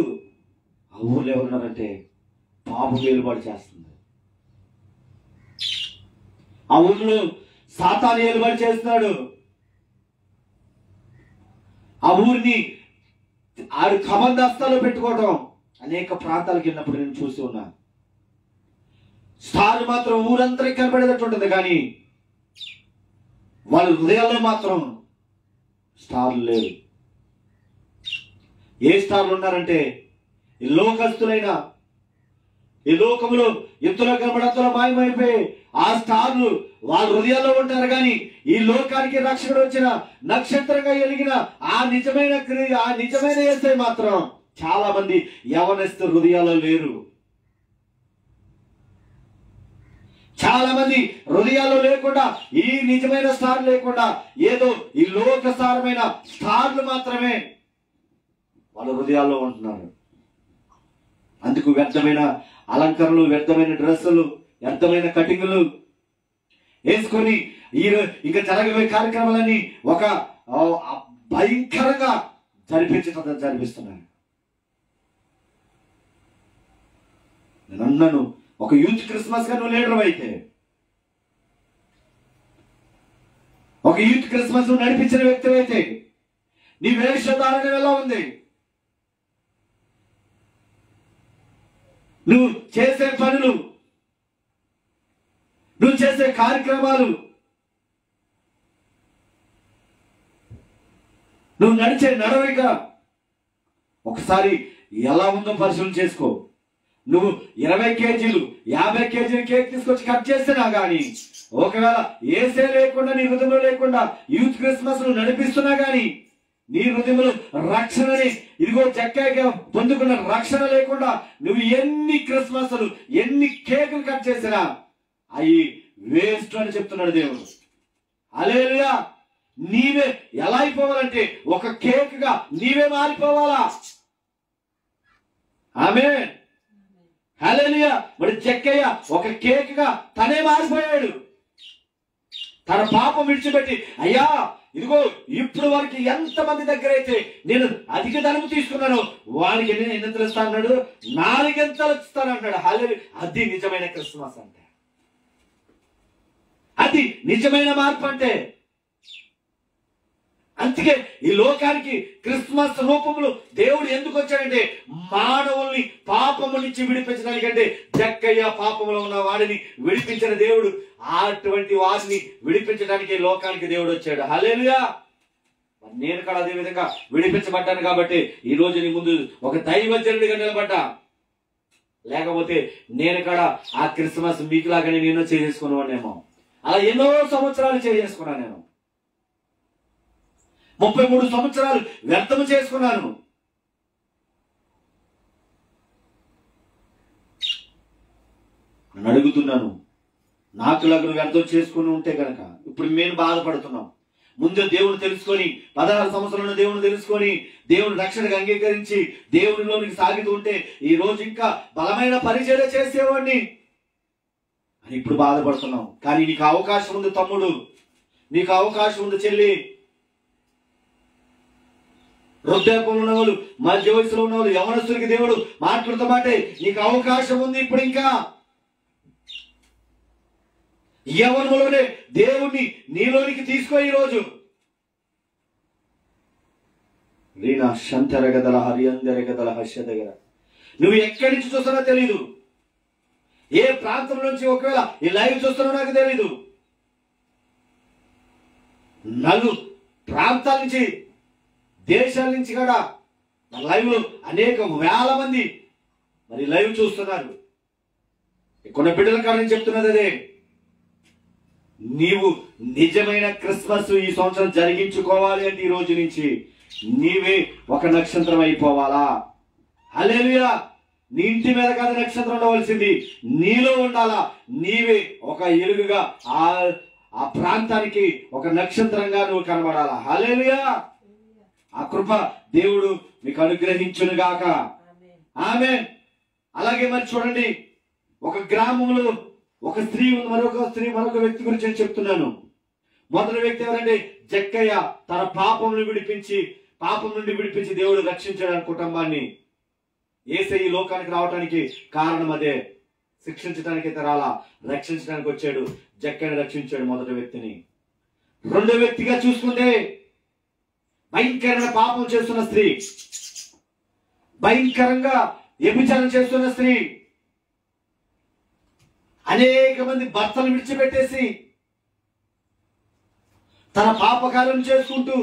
ఆ ఊర్లో ఎవరున్నారంటే పాపం ఏలుబడి చేస్తుంది. ఆ ఊర్లో సాతాను ఏలుబడి చేస్తున్నాడు. ఆ ఊరిని ఆడు కబందస్తాలో పెట్టుకోవటం అనేక ప్రాంతాలకు వెళ్ళినప్పుడు నేను చూసి ఉన్నా. స్టార్ మాత్రం ఊరందరికి కనబడేటట్టు ఉంటుంది, కానీ వాళ్ళ హృదయాల్లో మాత్రం స్టార్లు లేవు. ఏ స్టార్లు ఉన్నారంటే ఈ లోకస్తులైన, ఈ లోకములో ఎత్తులో కనబడంతలో మాయమైపోయి ఆ స్టార్లు వాళ్ళ హృదయాల్లో ఉంటారు, కానీ ఈ లోకానికి రక్షకుడు వచ్చిన నక్షత్రంగా ఎలిగిన ఆ నిజమైన యేసయ్య మాత్రం చాలా మంది యవనస్తు హృదయాల్లో లేరు. చాలా మంది హృదయాల్లో లేకుండా, ఈ నిజమైన స్టార్ లేకుండా ఏదో ఈ లోకసారమైన స్టార్లు మాత్రమే వాళ్ళ హృదయాల్లో ఉంటున్నారు. అందుకు వ్యర్థమైన అలంకరణలు, వ్యర్థమైన డ్రెస్సులు, వ్యర్థమైన కటింగులు వేసుకొని ఇంకా జరగబోయే కార్యక్రమాలన్నీ ఒక భయంకరంగా జరిపిస్తున్నారు. నేను అన్నాను, ఒక యూత్ క్రిస్మస్ గా నువ్వు లీడర్ అయితే, ఒక యూత్ క్రిస్మస్ నువ్వు నడిపించిన వ్యక్తి అయితే, నీ వేషధారణ ఎలా ఉంది, నువ్వు చేసే పనులు, నువ్వు చేసే కార్యక్రమాలు, నువ్వు నడిచే నడవడిక ఒకసారి ఎలా ఉందో పరిశీలన చేసుకో. నువ్వు 20 కేజీలు 50 కేజీలు కేక్ తీసుకొచ్చి కట్ చేసినా గానీ, ఒకవేళ ఏసే లేకుండా నీ హృదయంలో లేకుండా యూత్ క్రిస్మస్ నువ్వు నడిపిస్తున్నా గానీ, నీ హృదయంలో రక్షణని, ఇదిగో జక్కగా పొందుకున్న రక్షణ లేకుండా నువ్వు ఎన్ని క్రిస్మస్లు ఎన్ని కేకులు కట్ చేసినా అవి వేస్ట్ అని చెప్తున్నాడు దేవుడు. హల్లెలూయా. నీవే ఎలా అయిపోవాలంటే ఒక కేక్ గా నీవే మారిపోవాలా. ఆమేన్. హల్లెలూయా. మరి జక్కయ్య ఒక కేక్ గా తనే మారిపోయాడు. తన పాపం విడిచిపెట్టి, అయ్యా ఇదిగో ఇప్పుడు వారికి ఎంతమంది దగ్గర అయితే నేను అధిక ధనము తీసుకున్నాను, వారికి ఎన్నింతలు ఇస్తా అన్నాడు, 4 ఇస్తాను అన్నాడు. హల్లెలూయా. అది నిజమైన క్రిస్మస్ అంటే, అది నిజమైన మార్పు అంటే. అందుకే ఈ లోకానికి క్రిస్మస్ రూపంలో దేవుడు ఎందుకు వచ్చాడంటే, మానవుల్ని పాపము నుంచి విడిపించడానికి. అంటే జక్కయ్య పాపంలో ఉన్న వాడిని విడిపించిన దేవుడు, అటువంటి వారిని విడిపించడానికి లోకానికి దేవుడు వచ్చాడు. హల్లెలూయా. నేను కూడా అదే విధంగా విడిపించబడ్డాను కాబట్టి ఈ రోజు నీ ముందు ఒక దైవజనుడిగా నిలబడ్డా. లేకపోతే నేను కూడా ఆ క్రిస్మస్ మీకులాగానే నేను చేసుకునేవాడినేమో. అలా ఎన్నో సంవత్సరాలు చేసుకున్నాను. నేను 33 సంవత్సరాలు వ్యర్థము చేసుకున్నాను. అడుగుతున్నాను, నాకులాగా వ్యర్థం చేసుకుని ఉంటే కనుక ఇప్పుడు మేము బాధపడుతున్నాం. ముందు దేవుడు తెలుసుకొని 16 సంవత్సరాలను దేవుడు తెలుసుకొని దేవుని రక్షణకు అంగీకరించి దేవునిలోనికి సాగుతూ ఉంటే ఈ రోజు ఇంకా బలమైన పరిచర్య చేసేవాడిని అని ఇప్పుడు బాధపడుతున్నాం. కానీ నీకు అవకాశం ఉంది తమ్ముడు, నీకు అవకాశం ఉంది చెల్లి. వృద్ధాప్యంలో ఉన్న వాళ్ళు, మధ్య వయసులో ఉన్న వాళ్ళు, యవనస్తులకి దేవుడు మాట్లాడుతూ మాటే నీకు అవకాశం ఉంది. ఇప్పుడు ఇంకా యవనంలోనే దేవుణ్ణి నీలోనికి తీసుకో. ఈరోజు రీనా శంతరగదల హరియందరగదల హర్ష దగ్గర నువ్వు ఎక్కడి నుంచి చూస్తానో తెలీదు, ఏ ప్రాంతం నుంచి ఒకవేళ ఈ లైవ్ చూస్తానో నాకు తెలీదు. ప్రాంతాల నుంచి, దేశాల నుంచి కూడా లైవ్ లో అనేక వేల మంది మరి లైవ్ చూస్తున్నారు. కొన్ని బిడ్డల కారణం చెప్తున్నది అదే, నీవు నిజమైన క్రిస్మస్ ఈ సంవత్సరం జరిగించుకోవాలి అంటే ఈ రోజు నుంచి నీవే ఒక నక్షత్రం అయిపోవాలా. హల్లెలూయా. నీ ఇంటి మీద కాదు నక్షత్రం ఉండవలసింది, నీలో ఉండాలా. నీవే ఒక ఎలుగుగా ఆ ప్రాంతానికి ఒక నక్షత్రంగా నువ్వు కనబడాలా. హల్లెలూయా. ఆ కృప దేవుడు మీకు అనుగ్రహించును గాక. ఆమేన్. అలాగే మరి చూడండి, ఒక గ్రామంలో ఒక స్త్రీ ఉంది, మరొక వ్యక్తి గురించి నేను చెప్తున్నాను. మొదటి వ్యక్తి ఎవరంటే జక్కయ్య. తన పాపం నుండి విడిపించి దేవుడు రక్షించాడు కుటుంబాన్ని. యేసయ్య ఈ లోకానికి రావడానికి కారణం అదే. శిక్షించడానికి అయితే రాలా, రక్షించడానికి వచ్చాడు. జక్కయ్యని రక్షించాడు మొదటి వ్యక్తిని. రెండో వ్యక్తిగా చూసుకుంటే భయంకరమైన పాపం చేస్తున్న స్త్రీ, భయంకరంగా వ్యభిచారం చేస్తున్న స్త్రీ, అనేక మంది భర్తలు విడిచిపెట్టేసి తన పాపకార్యం చేసుకుంటూ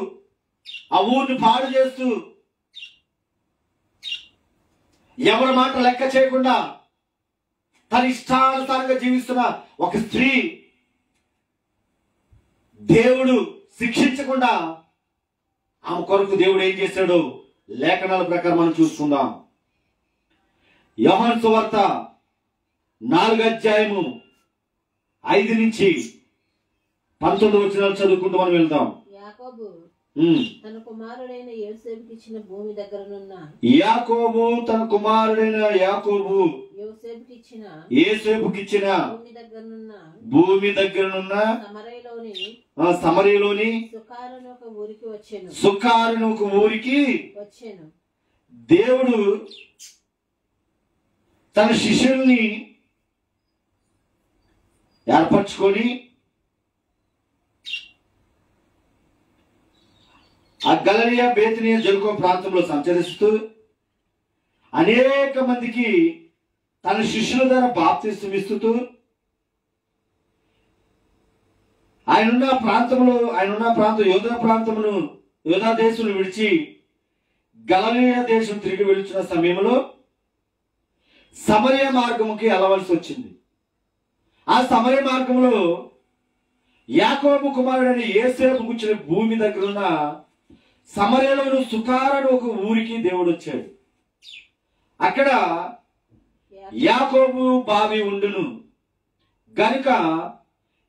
ఆ ఊరిని పాడు చేస్తూ ఎవరి మాట లెక్క చేయకుండా తన ఇష్టానుసారంగా జీవిస్తున్న ఒక స్త్రీ దేవుడు శిక్షించకుండా ఆమె కొరకు దేవుడు ఏం చేశాడు లేఖనాల ప్రకారం మనం చూసుకుందాం. యోహాను సువార్త 4వ అధ్యాయము 5 నుంచి 19 వచనాలు చదువుకుంటూ మనం వెళ్దాం. తన కుమారుడైన యోసేపుకి ఇచ్చిన భూమి దగ్గరనున్న యాకోబు తన కుమారుడైన యాకోబు యోసేపుకి ఇచ్చిన భూమి దగ్గరనున్న సమరయలోని సుకారును ఒక ఊరికి వచ్చాను. దేవుడు తన శిష్యుల్ని ఏర్పరచుకొని ఆ గలిలయ బేతనియ జెరికో ప్రాంతంలో సంచరిస్తూ అనేక మందికి తన శిష్యుల ద్వారా బాప్తిస్మం ఇస్తూ ఆయనున్న ప్రాంతం యోధా దేశం విడిచి గలిలయ దేశం తిరిగి వెళ్తున్న సమయంలో సమరయ మార్గముకి వెళ్ళవలసి వచ్చింది. ఆ సమరయ మార్గంలో యాకోబు కుమారుడైన యోసేపు కూర్చున్న భూమి దగ్గర ఉన్న సమరయలోని సుకారను ఒక ఊరికి దేవుడు వచ్చాడు. అక్కడ యాకోబు బావి ఉండును గనుక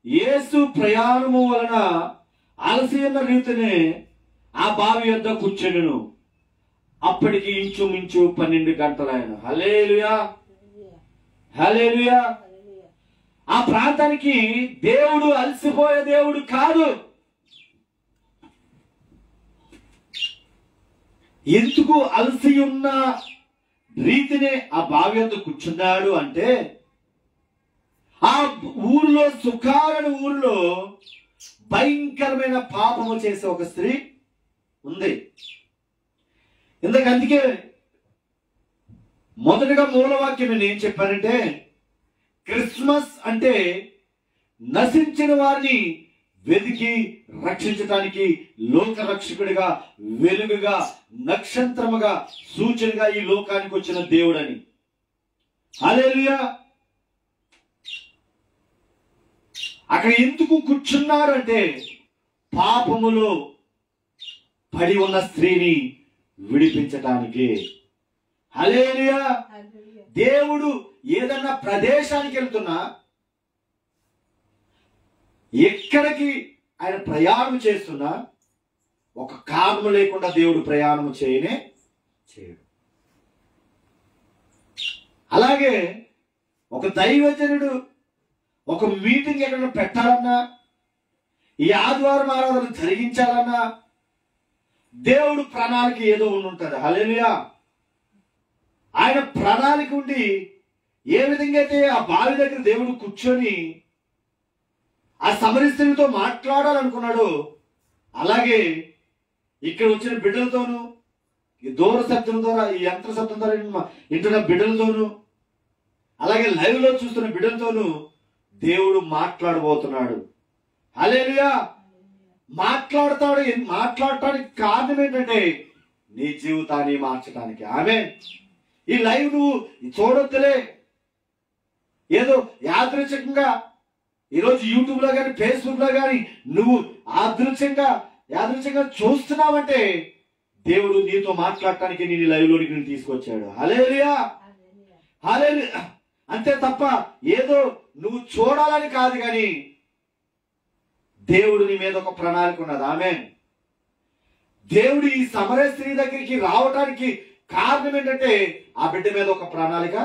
యేసు ప్రయాణము వలన అలసి ఉన్న రీతినే ఆ బావి వద్ద కూర్చుండును. అప్పటికి ఇంచుమించు 12 గంటలైన. హల్లెలూయా, హల్లెలూయా. ఆ ప్రాంతానికి దేవుడు అలసిపోయే దేవుడు కాదు. ఎందుకు అలసి ఉన్న రీతినే ఆ బావి వద్ద కూర్చున్నాడు అంటే, ఆ ఊరిలో సుకారణ ఊరిలో భయంకరమైన పాపము చేసే ఒక స్త్రీ ఉంది. అందుకే మొదటిగా మూలవాక్యం నేను ఏం చెప్పానంటే, క్రిస్మస్ అంటే నశించిన వారిని వెతికి రక్షించడానికి లోక రక్షకుడిగా, వెలుగుగా, నక్షత్రముగా, సూచనగా ఈ లోకానికి వచ్చిన దేవుడని. హల్లెలూయా. అక్కడ ఎందుకు కూర్చున్నారు అంటే, పాపములో పడి ఉన్న స్త్రీని విడిపించటానికి. హల్లెలూయా. దేవుడు ఏదన్నా ప్రదేశానికి వెళ్తున్నా, ఎక్కడికి ఆయన ప్రయాణం చేస్తున్నా ఒక కారణం లేకుండా దేవుడు ప్రయాణం చేయడు. అలాగే ఒక దైవజనుడు ఒక మీటింగ్ ఎక్కడ పెట్టాలన్నా, ఈ ఆదివారం ఆరాధన జరిగించాలన్నా దేవుడు ప్రణాళిక ఏదో ఉంటుంది. హల్లెలూయా. ఆయన ప్రణాళిక ఉండి ఏ విధంగా అయితే ఆ బావి దగ్గర దేవుడు కూర్చొని ఆ సమరస్త్రీతో మాట్లాడాలనుకున్నాడు, అలాగే ఇక్కడ వచ్చిన బిడ్డలతోనూ, ఈ దూర శబ్దం ద్వారా, ఈ యంత్ర శబ్దం ద్వారా వింటున్న బిడ్డలతోనూ, అలాగే లైవ్ లో చూస్తున్న బిడ్డలతోనూ దేవుడు మాట్లాడబోతున్నాడు. హల్లెలూయా. మాట్లాడటానికి కారణం ఏంటంటే నీ జీవితాన్ని మార్చడానికి. ఆమేన్. ఈ లైవ్ నువ్వు చూడొద్దులే, ఏదో యాదృచ్ఛికంగా ఈరోజు యూట్యూబ్ లో కానీ ఫేస్బుక్ లో కానీ నువ్వు యాదృచ్ఛికంగా చూస్తున్నావంటే దేవుడు నీతో మాట్లాడటానికి నేను లైవ్ లోనికి నేను తీసుకొచ్చాడు. హల్లెలూయా, హల్లెలూయా. అంతే తప్ప ఏదో నువ్వు చూడాలని కాదు, కానీ దేవుడు నీ మీద ఒక ప్రణాళిక ఉన్నది. ఆమేన్. దేవుడు ఈ సమరయ స్త్రీ దగ్గరికి రావడానికి కారణం ఏంటంటే ఆ బిడ్డ మీద ఒక ప్రణాళిక.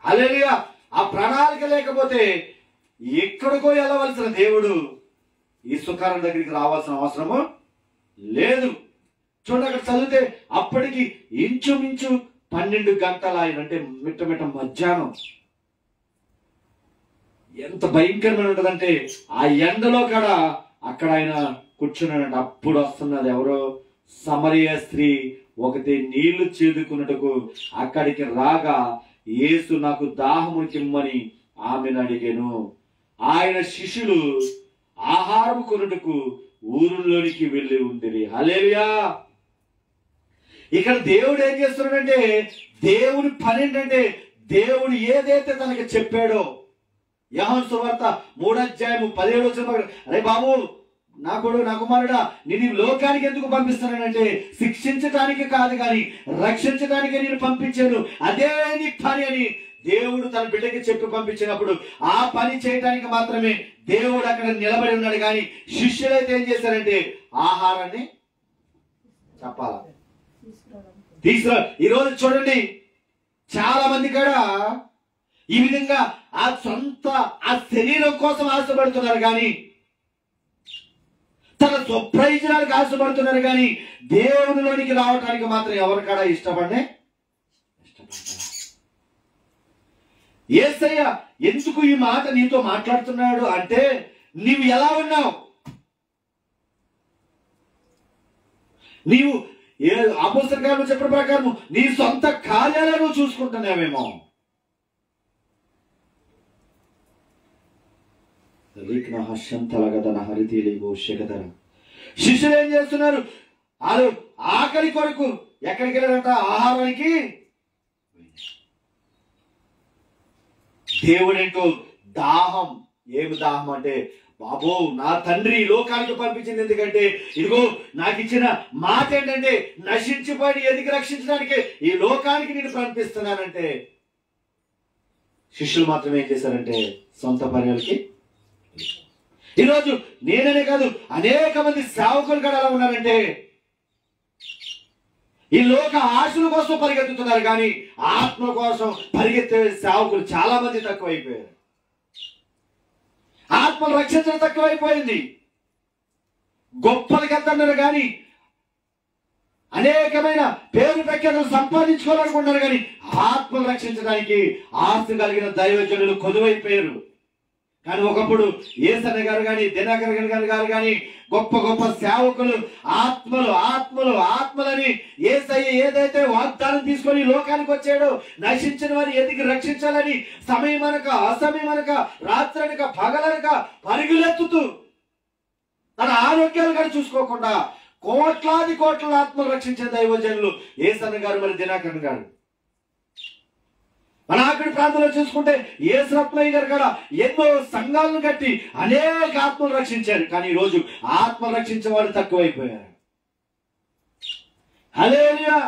హల్లెలూయా. ఆ ప్రణాళిక లేకపోతే ఎక్కడికో వెళ్ళవలసిన దేవుడు ఈ సుకారం దగ్గరికి రావాల్సిన అవసరము లేదు. చూడండి, అక్కడ చదివితే అప్పటికి ఇంచుమించు 12 గంటలు ఆయన, అంటే మిట్ట మధ్యాహ్నం. ఎంత భయంకరమైన ఉంటుందంటే ఆ ఎండలో కూడా అక్కడ ఆయన కూర్చున్నాడంట. అప్పుడు వస్తున్నది ఎవరో సమరయ స్త్రీ ఒకటి నీళ్లు చేదుకున్నట్టుకు అక్కడికి రాగా, యేసు నాకు దాహము కిమ్మని ఆమెను అడిగాను. ఆయన శిష్యులు ఆహారం కొనుటకు ఊరులోనికి వెళ్ళి ఉండిరి. హల్లెలూయా. ఇక్కడ దేవుడు ఏం చేస్తున్నాడంటే, దేవుని పని ఏంటంటే, దేవుడు ఏదైతే తనకి చెప్పాడో, యోహాను సువార్త 3:17 అరే బాబు, నా కుమారుడా, నేను ఈ లోకానికి ఎందుకు పంపిస్తున్నానంటే శిక్షించడానికి కాదు, కానీ రక్షించడానికి నేను పంపించాను, అదే నీ పని అని దేవుడు తన బిడ్డకి చెప్పి పంపించినప్పుడు ఆ పని చేయడానికి మాత్రమే దేవుడు అక్కడ నిలబడి ఉన్నాడు. కానీ శిష్యులైతే ఏం చేశారంటే ఆహారాన్ని చెప్పాలా తీసుకురా. ఈరోజు చూడండి, చాలా మంది కూడా ఈ విధంగా ఆ శరీరం కోసం ఆశపడుతున్నారు, కానీ తన స్వప్రయోజనాలకు ఆశపడుతున్నారు, కానీ దేవునిలోనికి రావటానికి మాత్రం ఎవరికాడా ఇష్టపడతారు. యేసయ్య ఎందుకు ఈ మాట నీతో మాట్లాడుతున్నాడు అంటే, నీవు ఎలా ఉన్నావు, నీవు అపోస్తలుల కార్యములు చెప్పిన ప్రకారం నీ సొంత కార్యాలను చూసుకుంటున్నావేమో. శిష్యులు ఏం చేస్తున్నారు? వాళ్ళు ఆకలి కొరకు ఎక్కడికి వెళ్ళారంట? ఆహారానికి. దేవుడేంటో దాహం. ఏమి దాహం అంటే, బాబో నా తండ్రి లోకానికి పంపించింది ఎందుకంటే, ఇదిగో నాకు ఇచ్చిన మాట ఏంటంటే నశించిపోయి ఎదిగి రక్షించడానికి ఈ లోకానికి నేను పంపిస్తున్నానంటే, శిష్యులు మాత్రం ఏం చేశారంటే సొంత పనులకి. ఈరోజు నేననే కాదు, అనేక మంది సేవకులు కూడా ఎలా ఉన్నారంటే ఈ లోక ఆశల కోసం పరిగెత్తుతున్నారు, కానీ ఆత్మ కోసం పరిగెత్తే సేవకులు చాలా మంది తక్కువైపోయారు. ఆత్మలు రక్షించడం తక్కువైపోయింది. గొప్పలకి వెళ్తున్నారు, కానీ అనేకమైన పేరు ప్రఖ్యాతులు సంపాదించుకోవాలనుకుంటున్నారు, కానీ ఆత్మలు రక్షించడానికి ఆస్తి కలిగిన దైవజనులు కొదువైపోయారు. కానీ ఒకప్పుడు యేసన్న గారు కానీ దినకర్ గారు కానీ గొప్ప గొప్ప సేవకులు ఆత్మలు ఆత్మలు ఆత్మలని యేసయ్య ఏదైతే వాగ్దానం తీసుకొని లోకానికి వచ్చాడో నశించిన వారిని ఎదిగి రక్షించాలని సమయమనక అసమయమనక రాత్రనక పగలనక పరుగులెత్తుతూ తన ఆరోగ్యాలు కూడా చూసుకోకుండా కోట్లాది కోట్ల ఆత్మలు రక్షించే దైవజనులు యేసన్న గారు మరి దినకర్ గారు. మన అక్కడి ప్రాంతంలో చూసుకుంటే యేసరత్నయ్య గారు కూడా ఎన్నో సంఘాలను కట్టి అనేక ఆత్మలు రక్షించారు, కానీ ఈరోజు ఆత్మలు రక్షించే వాళ్ళు తక్కువైపోయారు. హల్లెలూయా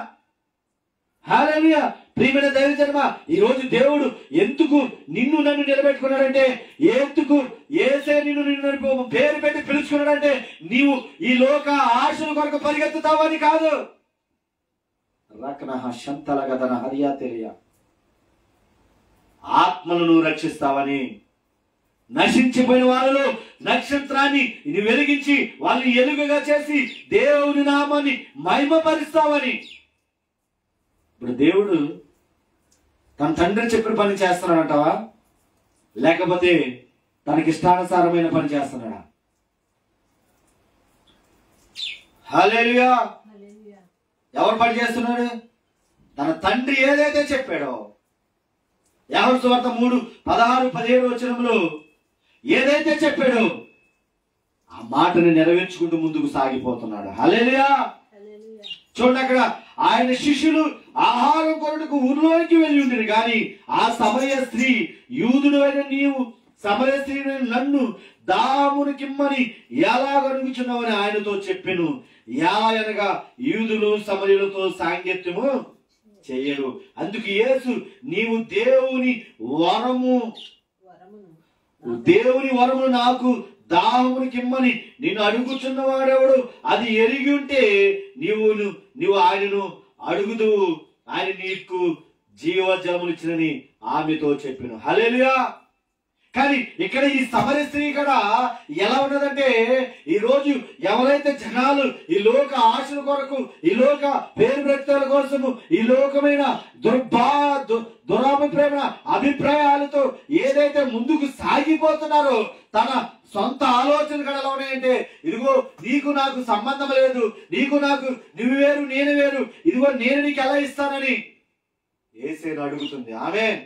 హల్లెలూయా. ప్రియమైన దైవజనమా, ఈరోజు దేవుడు ఎందుకు నిన్ను నన్ను నిలబెట్టుకున్నాడంటే, ఎందుకు యేసే నిన్ను పేరు పెట్టి పిలుచుకున్నాడంటే, నీవు ఈ లోక ఆశల కొరకు పరిగెత్తుతావని కాదు. రకనహ శంతలగదన హరియా తెలియ ఆత్మలను రక్షిస్తావని, నశించిపోయిన వాళ్ళలో నక్షత్రాన్ని ఇది వెలిగించి వాళ్ళని ఎలుగుగా చేసి దేవుని నామాన్ని మహిమపరుస్తావని. ఇప్పుడు దేవుడు తన తండ్రి చెప్పిన పని చేస్తున్నాడంటావా, లేకపోతే తనకి ఇష్టానుసారమైన పని చేస్తున్నాడా? హల్లెలూయా. ఎవరు పని చేస్తున్నాడు? తన తండ్రి ఏదైతే చెప్పాడో, యోహాను సువార్త 3:16-17 వచనంలో ఏదైతే చెప్పాడో ఆ మాటను నెరవేర్చుకుంటూ ముందుకు సాగిపోతున్నాడు. హల్లెలూయా. చూడండి, అక్కడ ఆయన శిష్యులు ఆహారం కొరకు ఊర్లోకి వెళ్ళి ఉండేది, కానీ ఆ సమరయ స్త్రీ, యూదుడు అయిన నీవు సమరయ స్త్రీ నన్ను దామునికిమ్మని ఎలాగనుగుచున్నావని ఆయనతో చెప్పెను. ఎలా అనగా యూదులు సమరయులతో సాంగత్యము చెయ్యడు. అందుకు యేసు, నీవు దేవుని వరము నాకు దాహమునికిమ్మని నిన్ను అడుగుచున్నవాడెవడు అది ఎరిగి ఉంటే నీవు ఆయనను అడుగుదువు, ఆయన నీకు జీవజలములు ఇచ్చినని ఆమెతో చెప్పాను. హల్లెలూయా. కానీ ఇక్కడ ఈ సమరయ స్త్రీ కూడా ఎలా ఉన్నదంటే, ఈ రోజు ఎవరైతే జనాలు ఈ లోక ఆశల కొరకు, ఈ లోక పేరు ప్రఖ్యాతుల కోసము, ఈ లోకమైన అభిప్రాయాలతో ఏదైతే ముందుకు సాగిపోతున్నారో, తన సొంత ఆలోచన కూడా ఎలా ఉన్నాయంటే, ఇదిగో నీకు నాకు సంబంధం లేదు, నువ్వు వేరు నేను వేరు, ఇదిగో నేను నీకు ఎలా ఇస్తానని యేసేను అడుగుతుంది. ఆమేన్.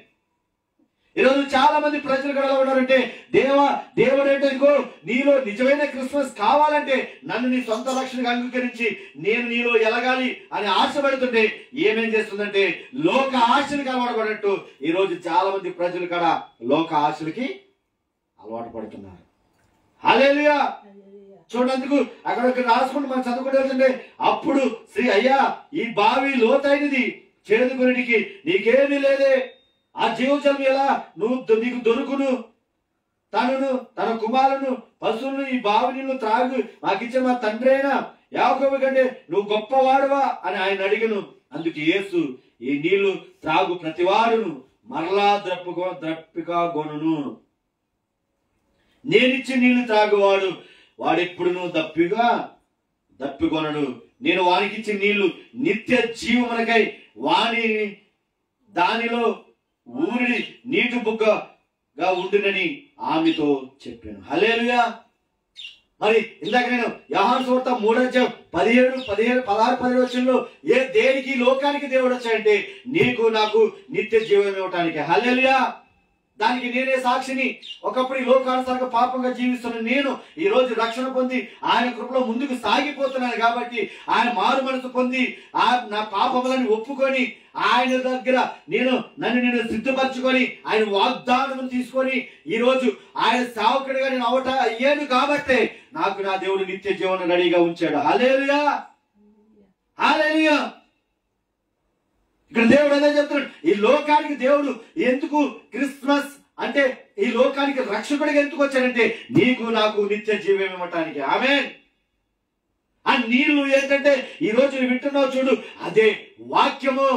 ఈరోజు చాలా మంది ప్రజలు కూడా ఎలా ఉన్నారంటే, దేవుడు ఏంటో, ఇదిగో నీలో నిజమైన క్రిస్మస్ కావాలంటే నన్ను నీ సొంత రక్షణగా అంగీకరించి నేను నీలో ఎలగాలి అని ఆశపడుతుంటే ఏమేం చేస్తుందంటే లోక ఆశలకు అలవాటు పడినట్టు ఈరోజు చాలా మంది ప్రజలు కూడా లోక ఆశలకి అలవాటు పడుతున్నారు. హల్లెలూయా. చూడందుకు అక్కడ రాసుకుంటూ మనం చదువుకుంటే, అప్పుడు శ్రీ అయ్యా ఈ బావి లోతైనది, చేదుకునికి నీకేమీ లేదే, ఆ జీవజలం ఎలా నీకు దొరుకును? తన కుమారులను పశువులను ఈ బావి నీళ్లు త్రాగు మాకిచ్చే మా తండ్రి అయినా యాకోబు కంటే నువ్వు గొప్పవాడువా అని ఆయన అడిగను. అందుకు యేసు, ఈ నీళ్లు త్రాగు ప్రతివాడును మరలా ద్రప్పిక నేనిచ్చి నీళ్లు త్రాగువాడు వాడెప్పుడును దప్పికొనడు. నేను వానికిచ్చిన నీళ్లు నిత్య జీవమునకై వాని దానిలో ఊరి నీటి బుగ్గగా ఉండునని ఆమెతో చెప్పాను. హల్లెలూయా. మరి ఇందాక నేను యోహాను సువార్త 3:17-16 దేనికి లోకానికి దేవుడు వచ్చాయంటే నీకు నాకు నిత్య జీవం ఇవ్వటానికి. హల్లెలూయా. దానికి నేనే సాక్షిని. ఒకప్పుడు ఈ లోకానుసారంగా పాపంగా జీవిస్తున్న నేను ఈ రోజు రక్షణ పొంది ఆయన కృపలో ముందుకు సాగిపోతున్నాను కాబట్టి ఆయన మారు మనసు పొంది నా పాపములను ఒప్పుకొని ఆయన దగ్గర నన్ను సిద్ధపరచుకొని ఆయన వాగ్దానం తీసుకొని ఈ రోజు ఆయన సేవకుడిగా నేను అయ్యాను కాబట్టి నాకు నా దేవుడు నిత్య జీవనం రెడీగా ఉంచాడు. హల్లెలూయా, హల్లెలూయా. ఇక్కడ దేవుడు అదే చెప్తున్నాడు. ఈ లోకానికి దేవుడు ఎందుకు క్రిస్మస్ అంటే ఈ లోకానికి రక్షకుడిగా ఎందుకు వచ్చాడంటే నీకు నాకు నిత్య జీవం ఇవ్వటానికి. ఆమేన్. ఆ నీళ్లు ఏంటంటే ఈ రోజు వింటున్నావు చూడు, అదే వాక్యము.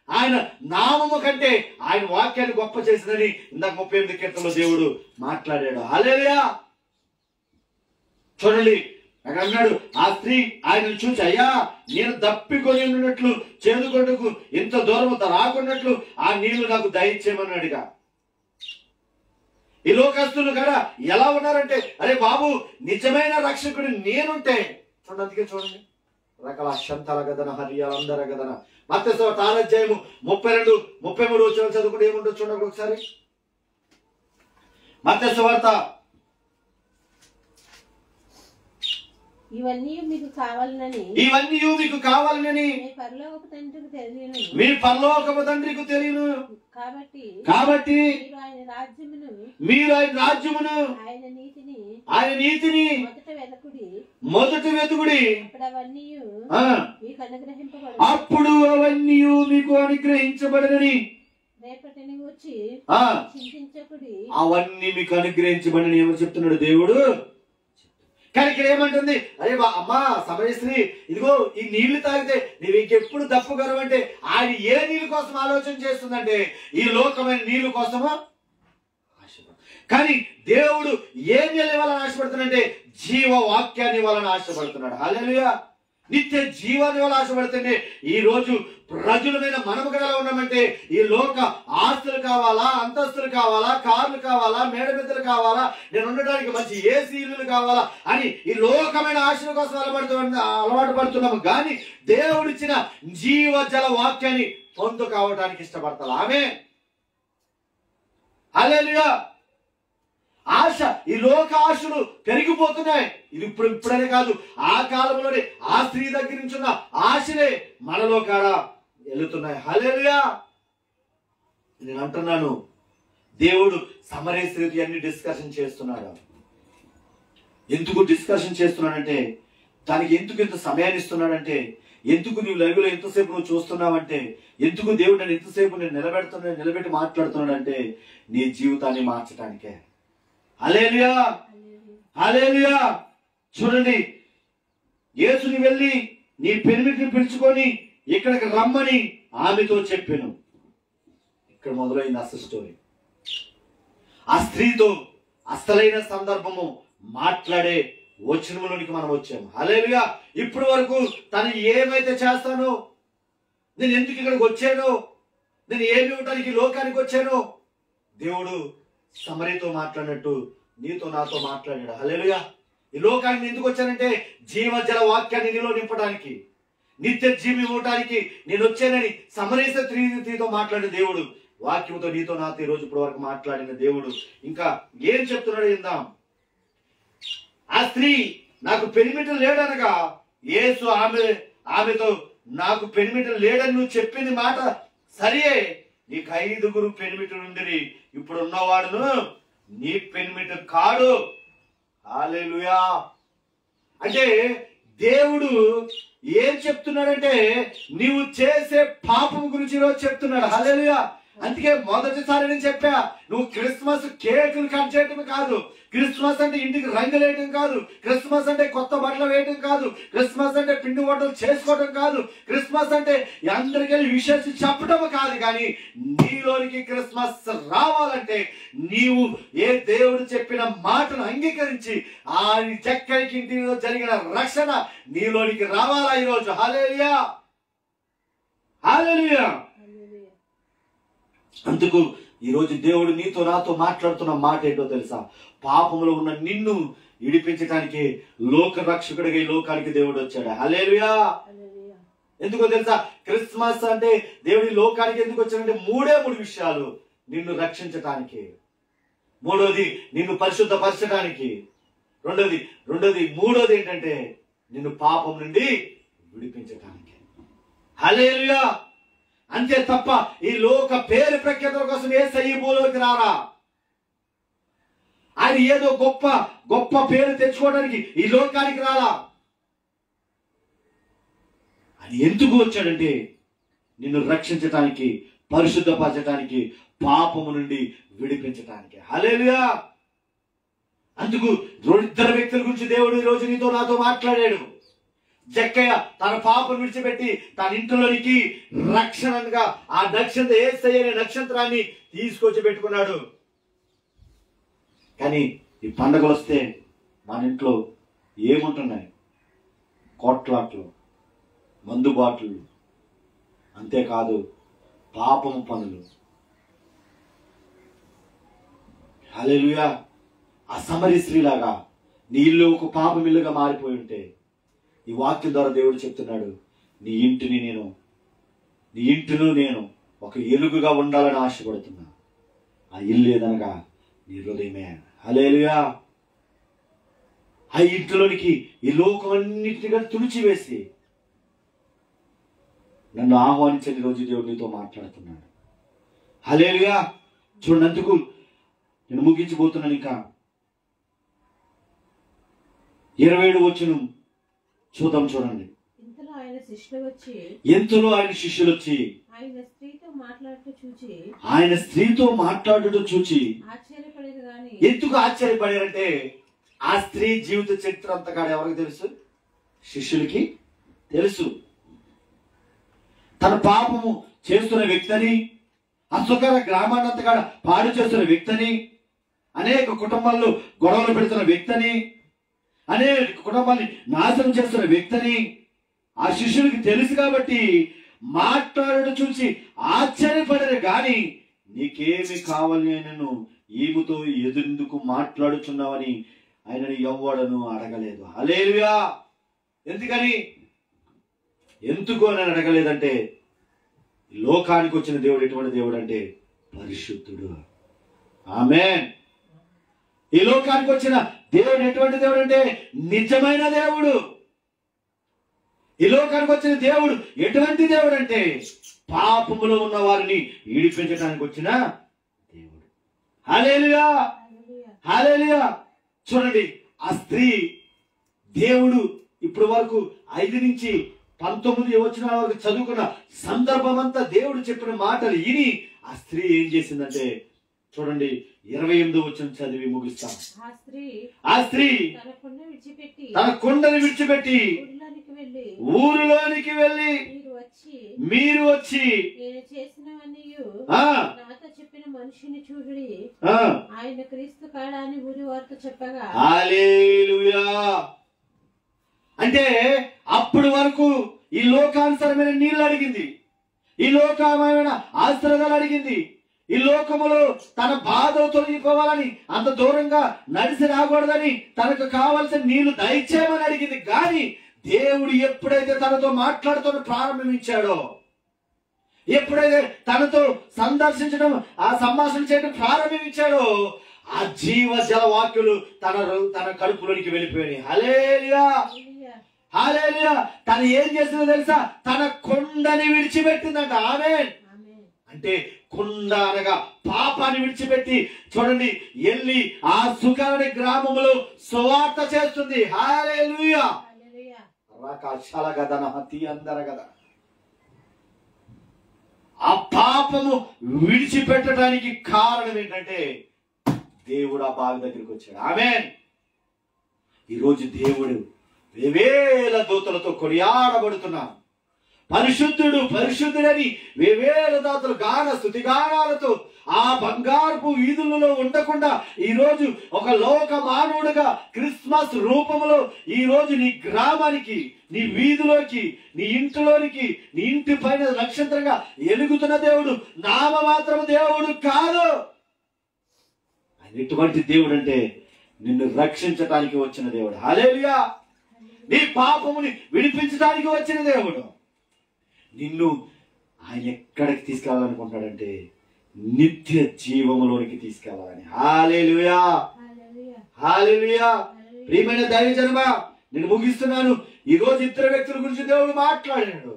ఆయన నామము కంటే ఆయన వాక్యాన్ని గొప్ప చేసిందని ఇందాక 38 కీర్తనలో దేవుడు మాట్లాడాడు. హల్లెలూయా. చూడండి అక్కడ అన్నాడు, ఆ స్త్రీ ఆయనను చూసి, అయ్యా నేను దప్పికొని ఉన్నట్లు చేదుకొండకు ఇంత దూరం రాకున్నట్లు ఆ నీళ్లు నాకు దయచేయమన్నాడుగా. ఈ లోకస్తులు కదా ఎలా ఉన్నారంటే, అరే బాబు నిజమైన రక్షకుడు నేనుంటే చూడండి. అందుకే చూడండి రకాల అశంతల గదన హరియాలందర గదన మత్తయి 4:32-33 చదువుకుంటే ఏముంటుంది చూడండి ఒకసారి. మత్తయి సువార్త ఇవన్నీ మీకు కావాలనని మీ పరలోకపు తండ్రికి తెలియను. కాబట్టి మీరు ఆయన రాజ్యమును ఆయన నీతిని మొదట వెతుకుడి, అప్పుడు అవన్నీ మీకు అనుగ్రహించబడనని. అవన్నీ మీకు అనుగ్రహించబడని ఎవరు చెప్తున్నాడు? దేవుడు. కానీ ఇక్కడ ఏమంటుంది, అరే అమ్మా సమయశ్రీ, ఇదిగో ఈ నీళ్లు తాగితే నీవు ఇంకెప్పుడు దప్పుగలవు అంటే ఆయన ఏ నీళ్ళ కోసం ఆలోచన చేస్తుందంటే ఈ లోకమైన నీళ్ల కోసమా ఆశపడు. కానీ దేవుడు ఏం ఇవ్వాలని ఆశపడుతున్నాడంటే జీవ వాక్యాన్ని ఇవ్వాలని ఆశపడుతున్నాడు. హల్లెలూయా. నిత్య జీవాన్ని వల్ల ఆశపడుతుంటే ఈ రోజు ప్రజలమైన మనము ఎలా ఉన్నామంటే ఈ లోక ఆస్తులు కావాలా, అంతస్తులు కావాలా, కార్లు కావాలా, మేడమెద్దలు కావాలా, నేను ఉండడానికి మంచి ఏసీ ఇల్లులు కావాలా అని ఈ లోకమైన ఆశల కోసం అలవాటు పడుతున్నాము. కానీ దేవుడిచ్చిన జీవ జల వాక్యాన్ని పొందు కావడానికి ఇష్టపడతారు. ఆమేన్. హల్లెలూయా. ఆశ, ఈ లోక ఆశలు పెరిగిపోతున్నాయి. ఇది ఇప్పుడనే కాదు, ఆ కాలంలోనే ఆ స్త్రీ దగ్గర నుంచి ఉన్న ఆశలే మనలో కాడ వెళుతున్నాయి. హల్లెలూయా. నేను అంటున్నాను, దేవుడు సమరయ స్త్రీతో అన్ని డిస్కషన్ చేస్తున్నాడు. ఎందుకు డిస్కషన్ చేస్తున్నాడంటే, దానికి ఎందుకు ఇంత సమయాన్ని ఇస్తున్నాడంటే, ఎందుకు నువ్వు లైవ్లో ఎంతసేపు నువ్వు చూస్తున్నావంటే, ఎందుకు దేవుడు నన్ను ఎంతసేపు నేను నిలబెట్టి మాట్లాడుతున్నాడంటే నీ జీవితాన్ని మార్చడానికే. హల్లెలూయా, హల్లెలూయా. చూడండి, యేసుని వెళ్ళి నీ పెనిమిటిని పిలుచుకొని ఇక్కడికి రమ్మని ఆమెతో చెప్పాను. ఇక్కడ మొదలైంది అసలు స్టోరీ. ఆ స్త్రీతో అసలైన సందర్భము మాట్లాడే వచనంలోనికి మనం వచ్చాము. హల్లెలూయా. ఇప్పటి వరకు తను ఏమైతే చేస్తానో, నేను ఎందుకు ఇక్కడికి వచ్చానో, నేను ఏమి ఇవ్వడానికి లోకానికి వచ్చానో, దేవుడు సమరీతో మాట్లాడినట్టు నీతో నాతో మాట్లాడాడు. హల్లెలూయా. ఈ లోకానికి ఎందుకు వచ్చానంటే జీవజల వాక్యాన్ని నీలో నింపడానికి, నిత్య జీవి ఇవ్వడానికి నేను వచ్చానని సమరయ స్త్రీతో మాట్లాడిన దేవుడు వాక్యంతో నీతో నాతో ఈ రోజు ఇప్పటి వరకు మాట్లాడిన దేవుడు ఇంకా ఏం చెప్తున్నాడు ఇందాం. ఆ స్త్రీ నాకు పెనిమిటి లేడనగా యేసు ఆమెతో నాకు పెనిమిటి లేడని నువ్వు చెప్పింది మాట సరియే, నీకు 5 పెనిమిటి నుండి ఇప్పుడు ఉన్నవాడును నీ పెనిమిటి కాడు. హల్లెలూయా. అంటే దేవుడు ఏం చెప్తున్నాడంటే నీవు చేసే పాపం గురించి ఈరోజు చెప్తున్నాడు. హల్లెలూయా. అందుకే మొదటిసారి నేను చెప్పా, నువ్వు క్రిస్మస్ కేకులు కట్ చేయటం కాదు, క్రిస్మస్ అంటే ఇంటికి రంగులు వేయటం కాదు, క్రిస్మస్ అంటే కొత్త బట్టలు వేయటం కాదు, క్రిస్మస్ అంటే పిండి వంటలు చేసుకోవటం కాదు, క్రిస్మస్ అంటే అందరికీ విషయాలు చెప్పటం కాదు. కానీ నీలోనికి క్రిస్మస్ రావాలంటే నీవు ఏ దేవుడు చెప్పిన మాటను అంగీకరించి ఆ చక్కటి ఇంటిలో జరిగిన రక్షణ నీలోనికి రావాలా ఈరోజు. హల్లెలూయా, హల్లెలూయా. అందుకు ఈరోజు దేవుడు నీతో నాతో మాట్లాడుతున్న మాట ఏంటో తెలుసా? పాపంలో ఉన్న నిన్ను విడిపించడానికి లోక రక్షకుడిగా ఈ లోకానికి దేవుడు వచ్చాడు. హల్లెలూయా. ఎందుకో తెలుసా? క్రిస్మస్ అంటే దేవుడి లోకానికి ఎందుకు వచ్చాడంటే మూడే విషయాలు. నిన్ను రక్షించటానికి, మూడోది నిన్ను పరిశుద్ధపరచడానికి, మూడోది ఏంటంటే నిన్ను పాపం నుండి విడిపించటానికి. హల్లెలూయా. అంతే తప్ప ఈ లోక పేరు ప్రఖ్యాతుల కోసం యేసయ్య ఈ భూలోకి రారా. ఆయన ఏదో గొప్ప గొప్ప పేరు తెచ్చుకోవడానికి ఈ లోకానికి రాలా. ఆయన ఎందుకు వచ్చాడంటే నిన్ను రక్షించటానికి, పరిశుద్ధపరచటానికి, పాపము నుండి విడిపించటానికి. హల్లెలూయా. అందుకు ఇద్దరు వ్యక్తుల గురించి దేవుడు ఈ రోజు నీతో నాతో మాట్లాడాడు. జక్కయ్య తన పాపను విడిచిపెట్టి తన ఇంట్లోనికి రక్షణగా ఆ నక్షత్రం యేసయ్య అనే నక్షత్రాన్ని తీసుకొచ్చి పెట్టుకున్నాడు. కానీ ఈ పండుగలు వస్తే మన ఇంట్లో ఏముంటున్నాయి? కోట్లాట్లు, మందు బాటలు, అంతేకాదు పాపము పనులు. హల్లెలూయా. ఆ సమరీ స్త్రీలాగా నీ ఇల్లు ఒక పాపం ఇల్లుగా మారిపోయి ఉంటే ఈ వాక్యం ద్వారా దేవుడు చెప్తున్నాడు, నీ ఇంటిను నేను ఒక ఎలుగుగా ఉండాలని ఆశపడుతున్నా. ఆ ఇల్లు ఏదనగా నీ హృదయమే. హల్లెలూయా. ఆ ఇంటిలోనికి ఈ లోకం అన్నిటిగా తుడిచివేసి నన్ను ఆహ్వానించని రోజు దేవుడు నీతో మాట్లాడుతున్నాడు. హల్లెలూయా. చూడందుకు నేను ముగించిపోతున్నాను. ఇంకా 27 వచనం చూద్దాం. చూడండి. ఇంతలో ఆయన శిష్యులు వచ్చి ఆయన స్త్రీతో మాట్లాడుతూ చూచి ఆశ్చర్యపడేది. గాని ఎందుకు ఆశ్చర్యపడారంటే ఆ స్త్రీ జీవిత చరిత్ర అంతగా ఎవరికి తెలుసు? శిష్యులకి తెలుసు. తన పాపము చేస్తున్న వ్యక్తిని, అసుకర గ్రామాన్ని అంతగా పాడు చేస్తున్న వ్యక్తిని, అనేక కుటుంబాల్లో గొడవలు పెడుతున్న వ్యక్తిని, అనేక కుటుంబాన్ని నాశనం చేస్తున్న వ్యక్తిని ఆ శిష్యులకి తెలుసు. కాబట్టి మాట్లాడడం చూసి ఆశ్చర్యపడరు. గాని నీకేమి కావాలి నేను ఈమెతో ఎదుందుకు మాట్లాడుచున్నావని ఆయనని ఎవ్వడను అడగలేదు. హల్లెలూయా. ఎందుకు అని అడగలేదంటే లోకానికి వచ్చిన దేవుడు ఎటువంటి దేవుడు అంటే పరిశుద్ధుడు. ఆమేన్. ఈ లోకానికి వచ్చిన దేవుడు ఎటువంటి దేవుడు అంటే నిజమైన దేవుడు. ఈ లోకానికి వచ్చిన దేవుడు ఎటువంటి దేవుడు అంటే పాపములో ఉన్న వారిని ఈడిపించడానికి వచ్చిన దేవుడు. హల్లెలూయా, హల్లెలూయా. చూడండి, ఆ స్త్రీ దేవుడు ఇప్పుడు వరకు 5 నుంచి 19 వచనాల వరకు చదువుకున్న సందర్భం అంతా దేవుడు చెప్పిన మాటలు విని ఆ స్త్రీ ఏం చేసిందంటే చూడండి 28వ వచనం చదివి ముగిస్తాం. ఆ స్త్రీ తన కుండని విడిచిపెట్టి ఊరిలోనికి వెళ్ళి మీరు వచ్చి నాతో చెప్పిన మనిషిని చూడండి, ఆయన క్రీస్తు కాడా అని ఊరి వార్త చెప్పగా. హల్లెలూయా. అంటే అప్పటి వరకు ఈ లోకానుసరమైన నీళ్లు అడిగింది, ఈ లోకమైన ఆశ్రయాలు అడిగింది, ఈ లోకములో తన బాధలు తొలగిపోవాలని అంత దూరంగా నడిచి రాకూడదని తనకు కావలసిన నీళ్లు దయచేయమని అడిగింది. కానీ దేవుడు ఎప్పుడైతే తనతో మాట్లాడుతూ ప్రారంభించాడో, ఎప్పుడైతే తనతో సందర్శించడం ఆ సంభాషణ చేయడం ప్రారంభించాడో ఆ జీవ జల వాక్యులు తన కడుపులోనికి వెళ్ళిపోయాయి. హల్లెలూయా, హల్లెలూయా. తను ఏం చేసిందో తెలుసా? తన కొండని విడిచిపెట్టిందంట. ఆమేన్. అంటే కొండ అనగా పాపాన్ని విడిచిపెట్టి చూడండి వెళ్ళి ఆ సుఖాని గ్రామంలో సువార్త చేస్తుంది. హల్లెలూయా. ఆ పాపము విడిచిపెట్టడానికి కారణం ఏంటంటే దేవుడు ఆ బావి దగ్గరికి వచ్చాడు. ఆమేన్. ఈరోజు దేవుడు వేవేల దూతలతో కొనియాడబడుతున్నా, పరిశుద్ధుడు పరిశుద్ధుడని వేవేల దాతలు గాన స్తుతి గానాలతో ఆ బంగారపు వీధులలో ఉండకుండా ఈరోజు ఒక లోక మానవుడుగా క్రిస్మస్ రూపంలో ఈరోజు నీ గ్రామానికి, నీ వీధిలోకి, నీ ఇంటిలోనికి, నీ ఇంటి పైన నక్షత్రంగా ఎలుగుతున్న దేవుడు నామమాత్రం దేవుడు కాదు. ఆయన ఎటువంటి దేవుడు అంటే నిన్ను రక్షించడానికి వచ్చిన దేవుడు. హల్లెలూయా. నీ పాపముని విడిపించడానికి వచ్చిన దేవుడు. నిన్ను ఆయన ఎక్కడికి తీసుకెళ్ళాలనుకుంటాడంటే నిత్య జీవములోనికి తీసుకెళ్ళాలని. హల్లెలూయా, హల్లెలూయా. ప్రియమైన దైవజనమా, నేను ముగిస్తున్నాను. ఈ రోజు ఇద్దరు వ్యక్తుల గురించి దేవుడు మాట్లాడాడు.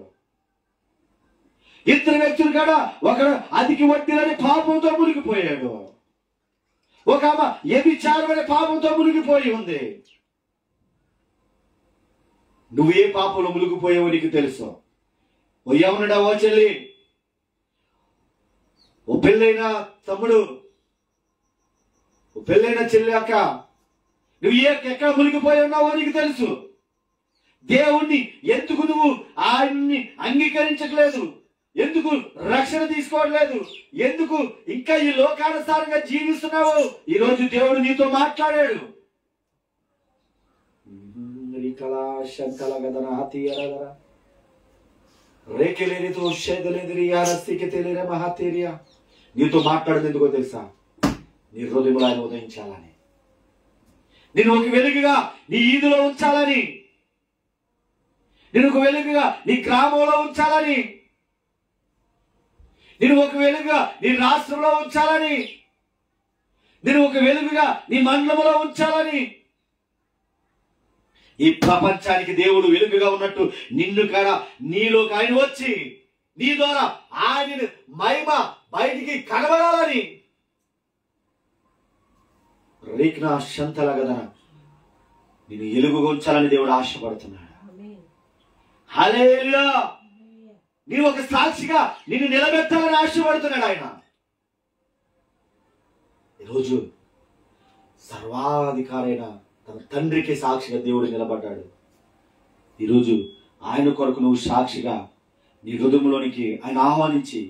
ఇద్దరు వ్యక్తులు కాడ ఒకడు అధిక వడ్డీలని పాపంతో మునిగిపోయాడు, ఒక ఆమె వ్యభిచారమనే పాపంతో మునిగిపోయి ఉంది. నువ్వు ఏ పాపంలో మునిగిపోయావో నీకు తెలుసు. ఓ యవనుడా, ఓ చెల్లి, ఓ పెళ్ళైన తమ్ముడు, ఓ పెళ్ళైన చెల్లి, అక్క, నువ్వు ఎక్కడ మునిగిపోయి ఉన్నావో నీకు తెలుసు. దేవుణ్ణి ఎందుకు నువ్వు ఆయన్ని అంగీకరించట్లేదు? ఎందుకు రక్షణ తీసుకోవట్లేదు? ఎందుకు ఇంకా ఈ లోకానుసారంగా జీవిస్తున్నావు? ఈరోజు దేవుడు నీతో మాట్లాడాడు. నీతో మాట్లాడదు ఎందుకో తెలుసా? నీ హృదయంలో ఆయన ఉదయించాలని, నేను ఒక వెలుగుగా నీ ఈదులో ఉంచాలని, నేను ఒక వెలుగుగా నీ గ్రామంలో ఉంచాలని, నేను ఒక వెలుగుగా నీ రాష్ట్రంలో ఉంచాలని, నేను ఒక వెలుగుగా నీ మండలంలో ఉంచాలని. ఈ ప్రపంచానికి దేవుడు వెలుగుగా ఉన్నట్టు నిన్ను కూడా నీలోకి ఆయన వచ్చి నీ ద్వారా ఆయన మహిమ బయటికి కనబడాలని రేఖనా శంతల కదా నేను ఎలుగుగా ఉంచాలని దేవుడు ఆశపడుతున్నాడు. హల్లెలూయా. నీవు ఒక సాక్షిగా నిన్ను నిలబెట్టాలని ఆశపడుతున్నాడు ఆయన. ఈరోజు సర్వాధికారైన తన తండ్రికి సాక్షిగా దేవుడు నిలబడ్డాడు. ఈరోజు ఆయన కొరకు నువ్వు సాక్షిగా నీ హృదయంలోనికి ఆయన ఆహ్వానించి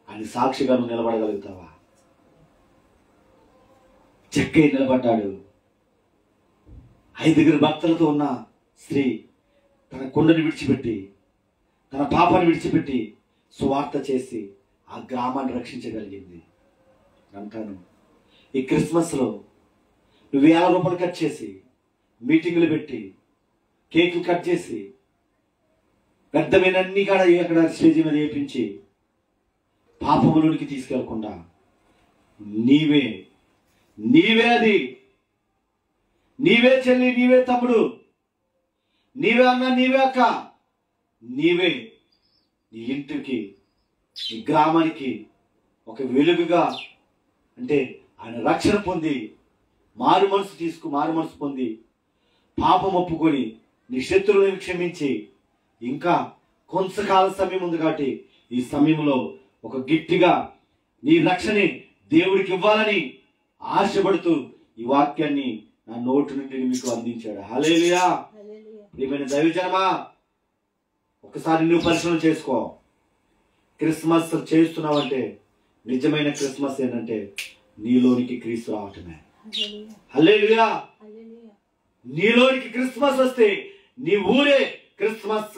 ఆయన సాక్షిగా నువ్వు నిలబడగలుగుతావా? చెక్కయ్య నిలబడ్డాడు. 5 భక్తులతో ఉన్న స్త్రీ తన కుండని విడిచిపెట్టి, తన పాపాన్ని విడిచిపెట్టి సువార్త చేసి ఆ గ్రామాన్ని రక్షించగలిగింది. అంటాను, ఈ క్రిస్మస్లో నువ్వు 1000 రూపాయలు కట్ చేసి, మీటింగులు పెట్టి, కేకులు కట్ చేసి, పెద్దమైనన్ని కాడ అక్కడ స్టేజ్ మీద వేయించి పాపములోనికి తీసుకెళ్లకుండా నీవే అది, నీవే చెల్లి, నీవే తమ్ముడు, నీవే అన్న, నీవే అక్క, నీవే నీ ఇంటికి, నీ గ్రామానికి ఒక వెలుగుగా, అంటే ఆయన రక్షణ పొంది మారు మనసు పొంది పాపం ఒప్పుకొని నీ శత్రువులను క్షమించి ఇంకా కొంతకాల సమయం ఉంది కాబట్టి ఈ సమయంలో ఒక గట్టిగా నీ రక్షణని దేవుడికి ఇవ్వాలని ఆశపడుతూ ఈ వాక్యాన్ని నా నోటి నుండి మీకు అందించాడు. హల్లెలూయా. ప్రియమైన దైవజనమా, ఒకసారి నువ్వు పరిశీలన చేసుకో. క్రిస్మస్ చేస్తున్నావంటే నిజమైన క్రిస్మస్ ఏంటంటే నీలోనికి క్రీస్తు రావటమే. హల్లెలూయా. నీలోనికి క్రిస్మస్ వస్తే నీ ఊరే క్రిస్మస్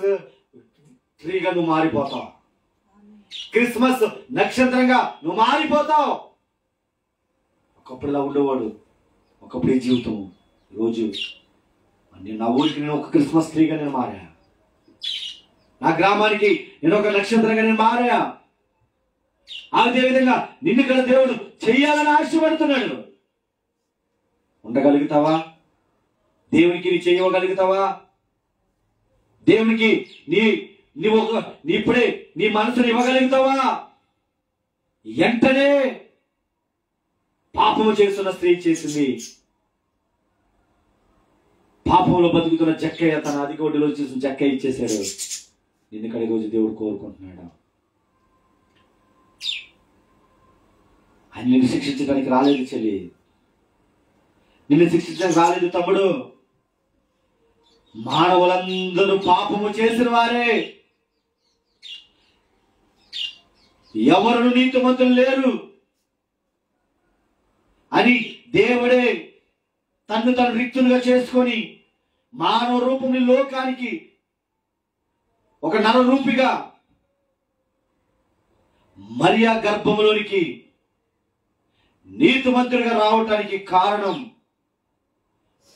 ట్రీగా నువ్వు మారిపోతావు. క్రిస్మస్ నక్షత్రంగా నువ్వు మారిపోతావు. ఒకప్పుడు ఇలా ఉండేవాడు, ఒకప్పుడు ఈ జీవితం. రోజు నా ఊరికి నేను ఒక క్రిస్మస్ ట్రీగా నేను మారా, నా గ్రామానికి నేను ఒక నక్షత్రంగా నేను మారా. అదేవిధంగా నిన్ను ఇక్కడ దేవుడు చెయ్యాలని ఆశపడుతున్నాడు. ఉండగలుగుతావా? దేవునికి నీ చేయగలుగుతావా? దేవునికి ఇప్పుడే నీ మనసుని ఇవ్వగలుగుతావా? వెంటనే పాపము చేస్తున్న స్త్రీ చేసింది. పాపంలో బతుకుతున్న జక్కయ్య తన అధిక ఒడ్డులో చూసిన జక్కయ్య ఇచ్చేశాడు. నిన్ను ఇక్కడ ఈరోజు దేవుడు కోరుకుంటున్నాడు. ఆయన నిన్ను శిక్షించడానికి రాలేదు చెల్లి, నిన్ను శిక్షించడానికి రాలేదు తమ్ముడు. మానవులందరూ పాపము చేసిన వారే, ఎవరు నీతిమంతులు లేరు అని దేవుడే తను రిక్తులుగా చేసుకొని మానవ రూపంలో లోకానికి ఒక నరరూపిగా మరియా గర్భంలోనికి నీతిమంతుడిగా రావటానికి కారణం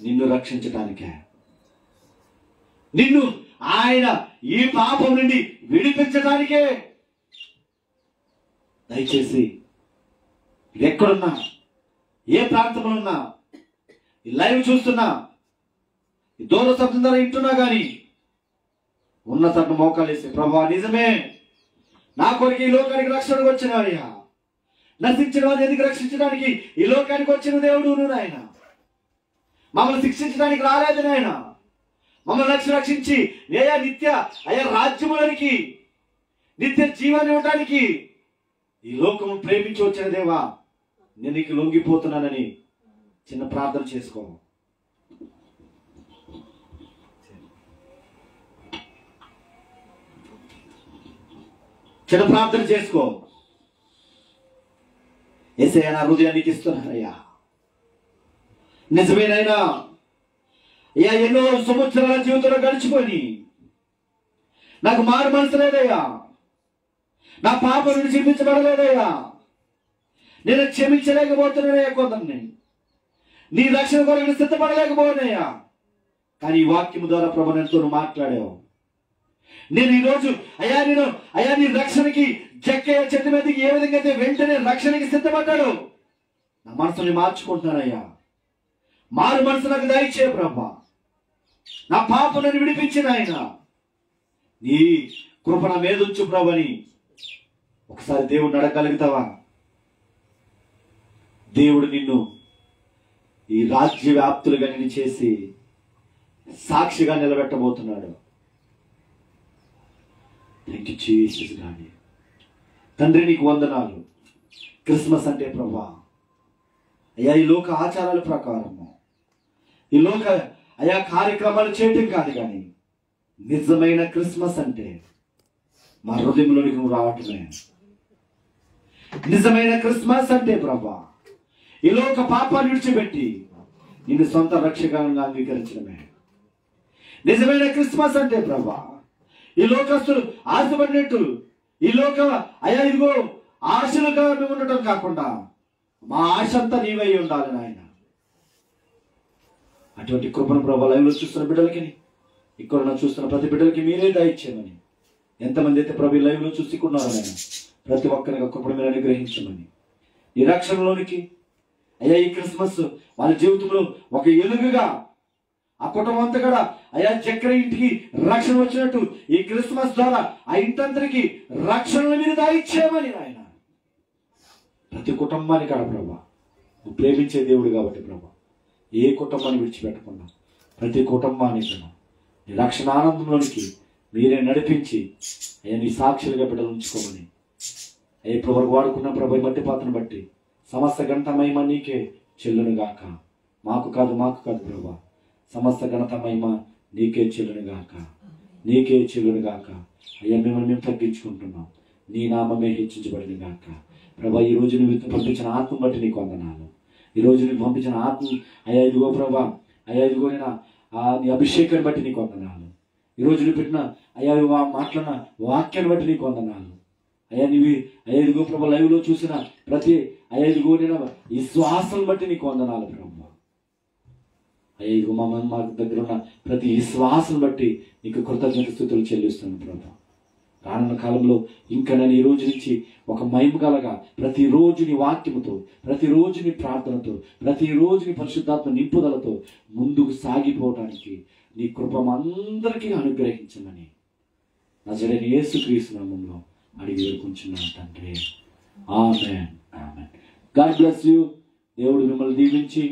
నిన్ను రక్షించటానికే. నిన్ను ఆయన ఈ పాపం నుండి విడిపించడానికే. దయచేసి ఎక్కడున్నా, ఏ ప్రాంతంలో ఉన్నా, ఈ లైవ్ చూస్తున్నా, ఈ దూర శబ్దం ద్వారా వింటున్నా కానీ ఉన్న తట్టు మోకాలేసి, ప్రభువా నిజమే, నా కొరకు ఈ లోకానికి రక్షణకు వచ్చినావయ్యా, నశించిన వారిని ఎందుకు రక్షించడానికి ఈ లోకానికి వచ్చిన దేవుడు నాయన, మమ్మల్ని శిక్షించడానికి రాలేదు నాయన, మమ్మల్ని రక్షించి అయ్యా రాజ్యములకి నిత్య జీవాన్ని ఇవ్వడానికి ఈ లోకము ప్రేమించి వచ్చిన దేవా, నేను నీకు లొంగిపోతున్నానని చిన్న ప్రార్థన చేసుకో. చిన్న ప్రార్థన చేసుకో. యేసయ్యా నా హృదయానికి ఇస్తున్నానయ్యా, నిజమేనైనా అయ్యా ఎన్నో సంవత్సరాల జీవితంలో గడిచిపోయి నాకు మారు మనసు లేదయ్యా, నా పాపం నుండి క్షమించబడలేదయ్యా, నేను క్షమించలేకపోతున్నానయ్యా, కొందరిని నీ రక్షణ కొరకు సిద్ధపడలేకపోయినయ్యా. కానీ ఈ వాక్యం ద్వారా ప్రభు నాతో మాట్లాడావు. నేను ఈరోజు అయ్యా నీ రక్షణకి జక్కయ్య చెట్టు మీదకి ఏ విధంగా అయితే వెంటనే రక్షణకి సిద్ధపడ్డాడు, నా మనసుని మార్చుకుంటున్నానయ్యా. మారు మనసు నాకు దయచే ప్రభా, నా పాపను విడిపించిన ఆయన నీ కృప నా మీద ఉంచు ప్రభు అని ఒకసారి దేవుడిని అడగలుగుతావా? దేవుడు నిన్ను ఈ రాజ్య వ్యాప్తులుగా నిన్ను చేసి సాక్షిగా నిలబెట్టబోతున్నాడు. Thank you Jesus God. తండ్రి నీకు వందనాలు. క్రిస్మస్ అంటే ప్రభా అయ్యా ఈ లోక ఆచారాల ప్రకారము ఈ లోక అయ్యా కార్యక్రమాలు చేయటం కాదు, కానీ నిజమైన క్రిస్మస్ అంటే మా హృదయంలోనికి నువ్వు రావటమే. నిజమైన క్రిస్మస్ అంటే ప్రభా ఈ లోక పాపాన్ని విడిచిపెట్టి నిన్ను సొంత రక్షకంగా అంగీకరించడమే. నిజమైన క్రిస్మస్ అంటే ప్రభా ఈ లోకస్తులు ఆశపడినట్టు ఈ లోక అయ్యా ఇదిగో ఆశలుగా మేము ఉండటం కాకుండా మా ఆశ అంతా నీవై ఉండాలి నాయన. అటువంటి కృపను ప్రభా లైవ్లో చూస్తున్న బిడ్డలకి, ఇక్కడ చూస్తున్న ప్రతి బిడ్డలకి మీరే దయచేయమని. ఎంతమంది అయితే ప్రభు లైవ్లో చూసుకున్నారో నాయన ప్రతి ఒక్కరిగా కృపను మీరు అనుగ్రహించమని. ఈ రక్షణలోనికి అయ్యా ఈ క్రిస్మస్ వాళ్ళ జీవితంలో ఒక ఎలుగుగా ఆ కుటుంబం అంతా కూడా అయ్యా చక్కెర ఇంటికి రక్షణ వచ్చినట్టు ఈ క్రిస్మస్ ద్వారా ఆ ఇంటంతరికి రక్షణను మీరు దాయిచ్చేయమని నాయన. ప్రతి కుటుంబాన్ని కాడ ప్రభా నువ్వు ప్రేమించే దేవుడు కాబట్టి ప్రభా ఏ కుటుంబాన్ని విడిచిపెట్టకుండా ప్రతి కుటుంబాన్ని కూడా నీ రక్షణ ఆనందంలోనికి మీరే నడిపించి అయ్యా నీ సాక్షులుగా బిడ్డలు ఉంచుకోమని. అయ్యే ప్రభు వాడుకున్న ప్రభు మట్టి పాత్రను బట్టి సమస్త ఘనత మహిమ నీకే చెల్లును గాక. మాకు కాదు ప్రభా, సమస్త ఘనత మహిమ నీకే చెల్లును గాక, నీకే చెల్లును గాక. అయ్యా మిమ్మల్ని మేము తగ్గించుకుంటున్నాం, నీ నామమే హెచ్చించబడింది గాక. ప్రభా ఈరోజు నువ్వు పంపించిన ఆత్మను బట్టి నీకు వందనాలు. ఈరోజు నువ్వు పంపించిన ఆత్మ అయ్యా ఇదిగో ప్రభా, అయ్యా ఇదిగో నేను నీ అభిషేకాన్ని బట్టి నీకు వందనాలు. ఈరోజు నువ్వు పెట్టిన అయ్యా మాట్లాడిన వాక్యాన్ని బట్టి నీకు వందనాలు. అయ్యా నీవి అయ్యా ఇదిగో ప్రభా లైవ్లో చూసిన ప్రతి అయ్యా ఇదిగో నేను ఈ శ్వాసను బట్టి నీకు వందనాలు ప్రభా. అయ్యా ఇదిగో మా దగ్గర ఉన్న ప్రతి ఈ శ్వాసను బట్టి నీకు కృతజ్ఞత స్తుతులు చెల్లిస్తున్నాను ప్రభా. రానున్న కాలంలో ఇంకా నేను ఈ రోజు నుంచి ఒక మహిమ కలగా ప్రతిరోజు నీ వాక్యముతో, ప్రతిరోజు నీ ప్రార్థనతో, ప్రతిరోజు నీ పరిశుద్ధాత్మ నింపుదలతో ముందుకు సాగిపోవటానికి నీ కృప అందరికీ అనుగ్రహించమని నజరేయుడైన యేసుక్రీస్తు నామములో అడిగి వేడుకుంటున్నాను తండ్రి. Amen, amen. God bless you. దేవుడు మిమ్మల్ని దీవించి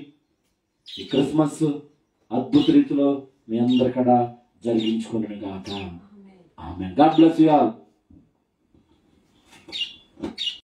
ఈ క్రిస్మస్ అద్భుత రీతిలో మీ అందరికడా జరిగించుకుని గాక. Amen. God bless you all.